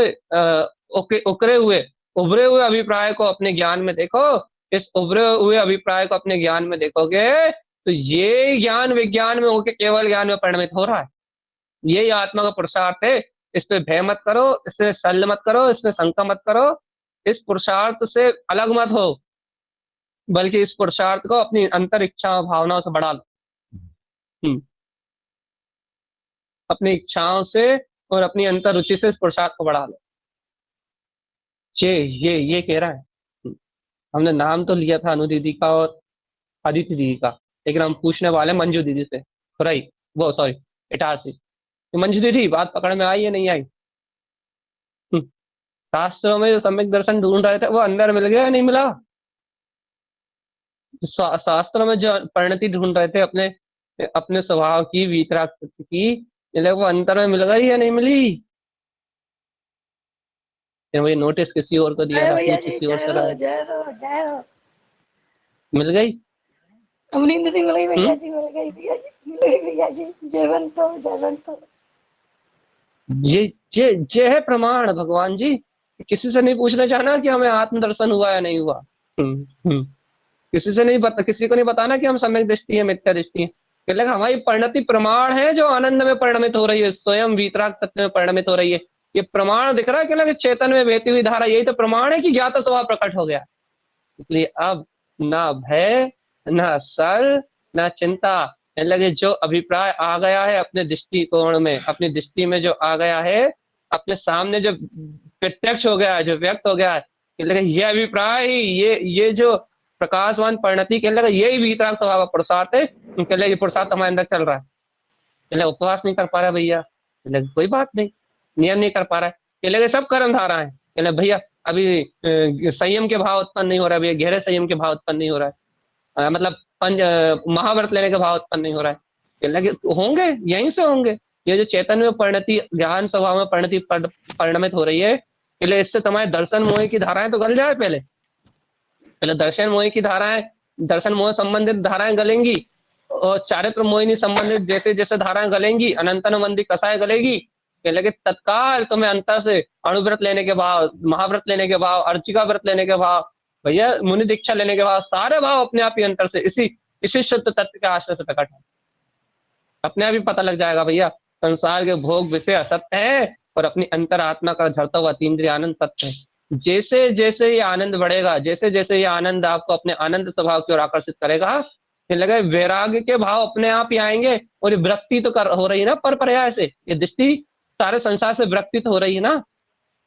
उभरे हुए अभिप्राय को अपने ज्ञान में देखो, इस उभरे हुए अभिप्राय को अपने ज्ञान में देखोगे तो ये ज्ञान विज्ञान में होके केवल ज्ञान में परिणमित हो रहा है। यही आत्मा का पुरुषार्थ है। इस पे भय मत करो, इसमें शल्य मत करो, इसमें शंका मत करो, इस पुरुषार्थ से अलग मत हो, बल्कि इस पुरुषार्थ को अपनी अंतर इच्छा भावनाओं से बढ़ा लो। अपनी इच्छाओं से और अपनी अंतर रुचि से इस पुरुषार्थ को बढ़ा लो। ये कह रहा है। हमने नाम तो लिया था अनु दीदी का और आदित्य दीदी का, लेकिन हम पूछने वाले मंजू दीदी से, खुराई वो सॉरी इटारसी। तो मंजू दीदी बात पकड़ में आई या नहीं आई। शास्त्रों में जो सम्यक दर्शन ढूंढ रहे थे वो अंदर मिल गया या नहीं मिला। शास्त्रों में जो परिणति ढूंढ रहे थे अपने अपने स्वभाव की वीतराग की, वो अंतर में मिल गई या नहीं मिली। मुझे नोटिस किसी और को दिया था, किसी और से मिल गई। अमरिंदर मिल गई भैया जी, मिल गई भैया जी, मिल गई भैया जी। जयवंत ये है प्रमाण भगवान जी। किसी से नहीं पूछना चाहना कि हमें आत्मदर्शन हुआ या नहीं हुआ। किसी से नहीं किसी को नहीं बताना कि हम सम्यक दृष्टि है मिथ्या दृष्टि है। मतलब हमारी परिणति प्रमाण है जो आनंद में परिणमित हो रही है, स्वयं वीतराग तत्व में परिणमित हो रही है। ये प्रमाण दिख रहा है कि चेतन में बहती हुई धारा, यही तो प्रमाण है कि ज्ञात स्वभाव प्रकट हो गया। इसलिए अब ना भय, ना सल, ना चिंता, लगे जो अभिप्राय आ गया है अपने दृष्टिकोण में, अपनी दृष्टि में जो आ गया है, अपने सामने जो प्रत्यक्ष हो गया है, जो व्यक्त हो गया है, ये अभिप्राय ही ये जो प्रकाशवान परिणति के लगे यही वीतराग स्वभाव का पुरुषार्थ है। ये पुरुषार्थ हमारे अंदर चल रहा है। उपवास नहीं कर पा रहा भैया, कोई बात नहीं, नियम नहीं कर पा रहा है, सब कर्म धारा है भैया। अभी संयम के भाव उत्पन्न नहीं हो रहा है भैया, गहरे संयम के भाव उत्पन्न नहीं हो रहा है, मतलब पंच महाव्रत लेने के भाव उत्पन्न नहीं हो रहा है। होंगे, यहीं से होंगे। ये जो चैतन्य में परिणति, ज्ञान स्वभाव में परिणति परिणमित हो रही है, इससे तुम्हारे दर्शन मोह की धाराएं तो गल जाए। पहले दर्शन मोह की धाराएं, दर्शन मोह संबंधित धाराएं गलेंगी, और चारित्र मोहिनी संबंधित जैसे जैसे धाराएं गलेंगी, अनंतन कसाय गलेगी, लेकिन तत्काल तुम्हें अंतर से अणुव्रत लेने के भाव, महाव्रत लेने के भाव, अर्चिका व्रत लेने के भाव, भैया मुनि दीक्षा लेने के बाद सारे भाव अपने आप ही अंतर से इसी इसी शुद्ध तत्व के आश्रय से प्रकट है। अपने आप ही पता लग जाएगा भैया संसार के भोग विषय असत्य है और अपनी अंतर आत्मा का झरता हुआ अतीन्द्रिय आनंद सत्य है। जैसे जैसे ये आनंद बढ़ेगा, जैसे जैसे ये आनंद आपको अपने आनंद स्वभाव की ओर आकर्षित करेगा, फिर लगे वैराग्य के भाव अपने आप ही आएंगे। और ये विरक्ति तो कर हो रही है ना पर पर्याय से, ये दृष्टि सारे संसार से विरक्ति तो हो रही है ना,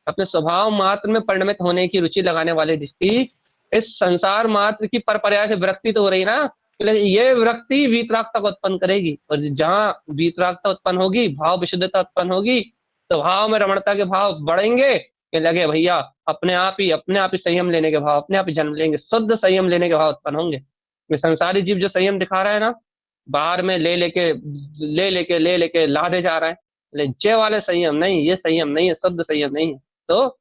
अपने स्वभाव मात्र में परिणमित होने की रुचि लगाने वाली दृष्टि इस संसार मात्र की पर पर्याय से विरक्ति तो हो रही है ना, ये विरक्ति वीतरागता को उत्पन्न करेगी। और जहां वीतरागता उत्पन्न होगी, भाव विशुद्धता उत्पन्न होगी, स्वभाव में रमणता के भाव बढ़ेंगे, कि लगे भैया अपने आप ही संयम लेने के भाव अपने आप ही जन्म लेंगे, शुद्ध संयम लेने के भाव उत्पन्न होंगे। ये संसारी जीव जो संयम दिखा रहा है ना, बाहर में ले लेके लादे जा रहा है, जय वाले संयम नहीं, ये संयम नहीं है, शुद्ध संयम नहीं है। तो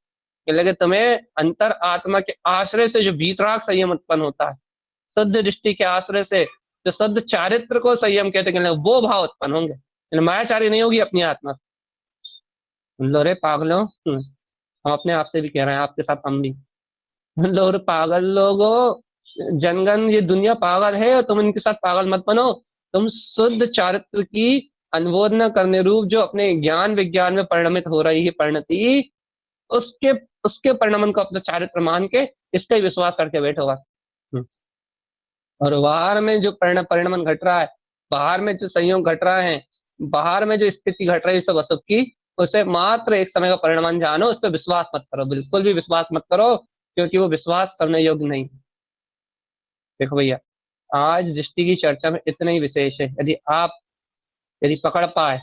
ये लगे तुम्हें अंतर आत्मा के आश्रय से जो वीतराग संयम उत्पन्न होता है, शुद्ध दृष्टि के आश्रय से जो शुद्ध चारित्र को संयम कहते हैं, वो भाव उत्पन्न होंगे। मायाचारी नहीं होगी अपनी आत्मा। लो रे पागलों, हम अपने आप से भी कह रहे हैं, आपके साथ हम भी, लो रे पागल लोगो, जनगण ये दुनिया पागल है और तुम इनके साथ पागल मत बनो। तुम शुद्ध चारित्र की अनुमोदना करने रूप जो अपने ज्ञान विज्ञान में परिणमित हो रही है परिणति, उसके उसके परिणमन को अपना चारित्र मान के इसका ही विश्वास करके बैठोगा। और बाहर में जो परिणमन घट रहा है, बाहर में जो संयोग घट रहा है, बाहर में जो स्थिति घट रही है सब असुख की, उसे मात्र एक समय का परिणमन जानो, उस पर विश्वास मत करो, बिल्कुल भी विश्वास मत करो, क्योंकि वो विश्वास करने योग्य नहीं। देखो भैया आज दृष्टि की चर्चा में इतना ही विशेष है। यदि पकड़ पाए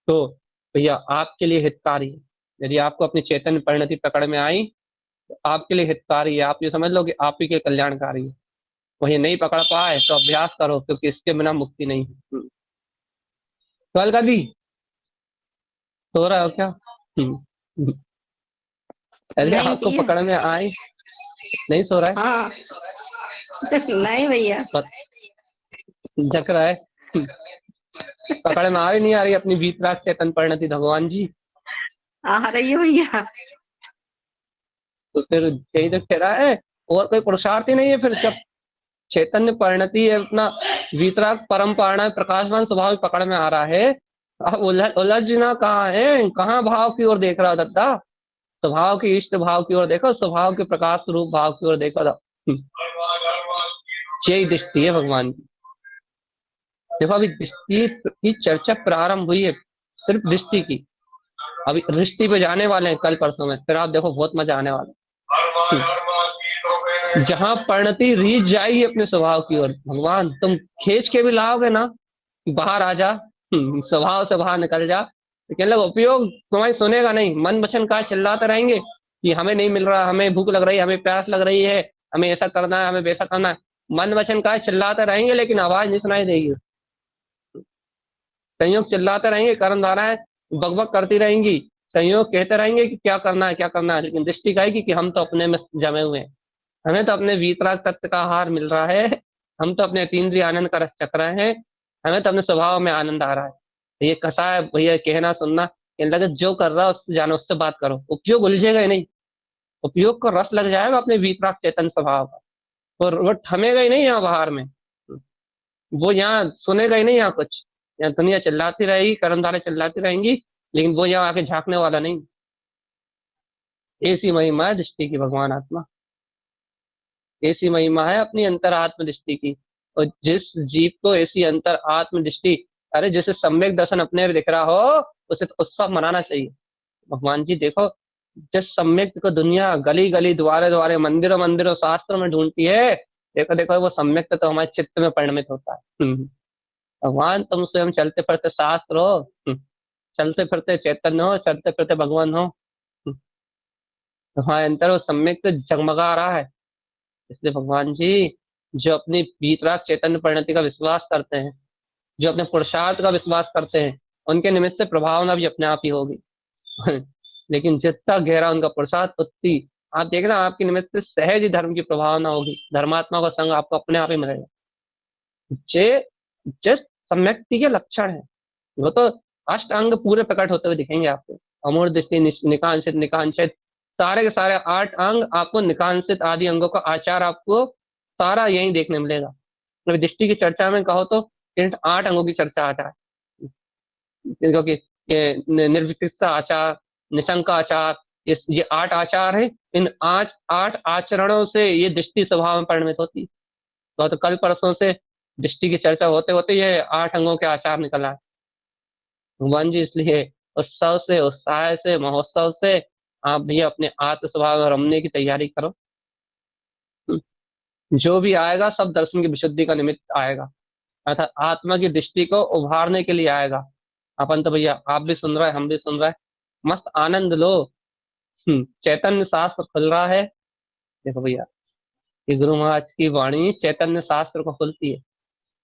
तो भैया आपके लिए हितकारी है। यदि आपको अपनी चैतन्य परिणति पकड़ में आई तो आपके लिए हितकारी है, आप ये समझ लो कि आप ही के कल्याणकारी है। वही नहीं पकड़ पाए तो अभ्यास करो, क्योंकि इसके बिना मुक्ति नहीं है। सवाल कर दी, सो रहा हो क्या? यदि नहीं आपको भैया। पकड़ में आई, नहीं सो रहा है? हाँ नहीं भैया, जग रहा है। पकड़ में आ ही नहीं आ रही अपनी वीतराग चेतन परिणति भगवान जी, आ रही है भैया। तो फिर यही तो कह रहा है, और कोई पुरुषार्थ ही नहीं है। फिर जब चैतन्य परिणति है, अपना वीतराग परम पारणा प्रकाशमान स्वभाव पकड़ में आ रहा है, अब उलझना कहाँ है, कहाँ भाव की ओर देख रहा दत्ता? स्वभाव के इष्ट भाव की ओर देखो, स्वभाव के प्रकाश स्वरूप भाव की ओर देखो। यही दृष्टि है भगवान की। देखो अभी दृष्टि की चर्चा प्रारंभ हुई है, सिर्फ दृष्टि की। अभी दृष्टि पे जाने वाले हैं कल परसों में, फिर आप देखो बहुत मजा आने वाला है। जहां परिणति रीझ जाएगी अपने स्वभाव की ओर, भगवान तुम खींच के भी लाओगे ना, बाहर आ जा, स्वभाव से बाहर निकल जा, लेकिन लोग उपयोग तुम्हारी सुनेगा नहीं। मन वचन का चिल्लाते रहेंगे कि हमें नहीं मिल रहा, हमें भूख लग रही है, हमें प्यास लग रही है, हमें ऐसा करना है, हमें वैसा करना है। मन वचन का चिल्लाते रहेंगे लेकिन आवाज नहीं सुनाई देगी। संयोग चिल्लाते रहेंगे, कर्म धाराएं बकबक करती रहेंगी, संयोग कहते रहेंगे कि क्या करना है क्या करना है, लेकिन दृष्टि कहेगी कि हम तो अपने में जमे हुए हैं, हमें तो अपने वीतराग तत्व का आहार मिल रहा है, हम तो अपने अतीन्द्रिय आनंद का रस चख रहे हैं, हमें तो अपने स्वभाव में आनंद आ रहा है। ये कसा है भैया कहना सुनना, लगे जो कर रहा है उससे जानो, उससे बात करो, उपयोग उलझेगा ही नहीं, उपयोग को रस लग जाएगा अपने वीतराग चेतन स्वभाव का, और वो थमेगा ही नहीं यहाँ बाहर में, वो यहाँ सुनेगा ही नहीं यहाँ कुछ। यहाँ दुनिया चिल्लाती रहेगी, कर्मधारे चिल्लाती रहेंगी, लेकिन वो यहाँ आके झांकने वाला नहीं। ऐसी महिमा है दृष्टि की भगवान आत्मा, ऐसी महिमा है अपनी अंतर आत्म दृष्टि की। और जिस जीव को ऐसी अंतर आत्म दृष्टि, अरे जैसे सम्यक दर्शन अपने दिख रहा हो, उसे तो उत्सव मनाना चाहिए। भगवान जी देखो, जिस सम्यक को दुनिया गली गली द्वारे द्वारे मंदिरों मंदिरों शास्त्रों में ढूंढती है, देखो देखो वो सम्यक तो हमारे चित्त में परिणमित होता है। भगवान तुम स्वयं चलते फिरते शास्त्र हो, चलते फिरते चैतन्य हो, चलते फिरते भगवान हो, तुम्हारे अंतर वो सम्यक तो जगमगा रहा है। इसलिए भगवान जी जो अपनी वीतराग चैतन्य परिणति का विश्वास करते हैं, जो अपने पुरुषार्थ का विश्वास करते हैं, उनके निमित्त से प्रभावना भी अपने आप ही होगी। लेकिन जितना गहरा उनका पुरुषार्थ उतनी, आप देखना आपके निमित्त से सहज ही धर्म की प्रभावना होगी, धर्मात्मा का संग आपको अपने आप ही मिलेगा। जिस सम्यक्ति के लक्षण है वो तो अष्ट अंग पूरे प्रकट होते हुए दिखेंगे आपको, अमूर्त दृष्टि, निकांक्षित निकांक्षित सारे के सारे 8 अंग आपको निकांसित आदि अंगों का आचार आपको सारा यही देखने मिलेगा। अभी दृष्टि की चर्चा में कहो तो इन 8 अंगों की चर्चा आता है, क्योंकि ये निर्विकल्प आचार, निशंक आचार, ये 8 आचार है। इन 8 आचरणों से ये दृष्टि स्वभाव में परिणमित होती है। तो कल परसों से दृष्टि की चर्चा होते होते ये 8 अंगों के आचार निकल आए। भगवान जी इसलिए उत्सव से, उत्साह से, महोत्सव से आप भी अपने आत्म स्वभाव में रमने की तैयारी करो। जो भी आएगा सब दर्शन की विशुद्धि का निमित्त आएगा, अर्थात आत्मा की दृष्टि को उभारने के लिए आएगा। अपन तो भैया आप भी सुन रहे हैं, हम भी सुन रहे हैं, मस्त आनंद लो। चैतन्य शास्त्र खुल रहा है। देखो भैया, ये गुरु महाराज की वाणी चैतन्य शास्त्र को खुलती है,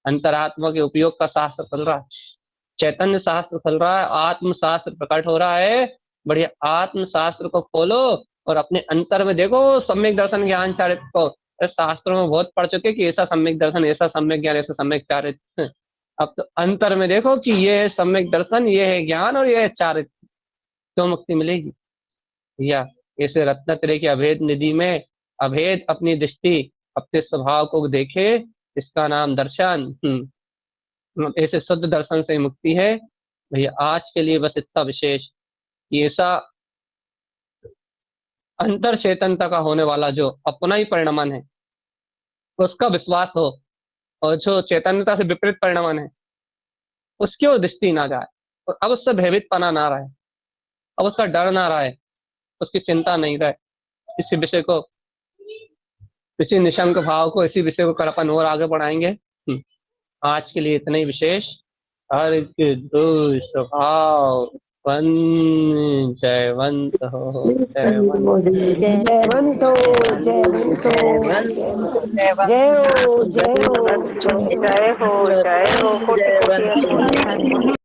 अंतरात्मा के उपयोग का शास्त्र खुल रहा है, चैतन्य शास्त्र खुल रहा है, आत्म शास्त्र प्रकट हो रहा है। बढ़िया, आत्म शास्त्र को खोलो और अपने अंतर में देखो सम्यक दर्शन ज्ञान चारित्र को। शास्त्रों में बहुत पढ़ चुके कि ऐसा सम्यक दर्शन, ऐसा सम्यक ज्ञान, ऐसा सम्यक चारित्र। अब तो अंतर में देखो कि ये है सम्यक दर्शन, ये है ज्ञान और ये है चारित्र, क्यों मुक्ति मिलेगी भैया? ऐसे रत्नत्रय की अभेद निधि में अभेद अपनी दृष्टि, अपने स्वभाव को देखे, इसका नाम दर्शन। ऐसे शुद्ध दर्शन से मुक्ति है भैया। आज के लिए बस इतना विशेष कि ऐसा अंतर चेतनता का होने वाला जो अपना ही परिणमन है उसका विश्वास हो, और जो चैतन्यता से विपरीत परिणमन है उसकी ओर दृष्टि ना जाए, और अब उससे भयभीत पना ना रहे, अब उसका डर ना रहे, उसकी चिंता नहीं रहे। इसी विषय को, इसी निशंक भाव को, इसी विषय को कर अपन और आगे बढ़ाएंगे। आज के लिए इतना ही विशेष। हर दो स्वभाव वन जयवंत हो, जयवंत। जयवंत हो, जयवंत हो, जय हो, जय हो, जय हो, जय हो, कोटि कोटि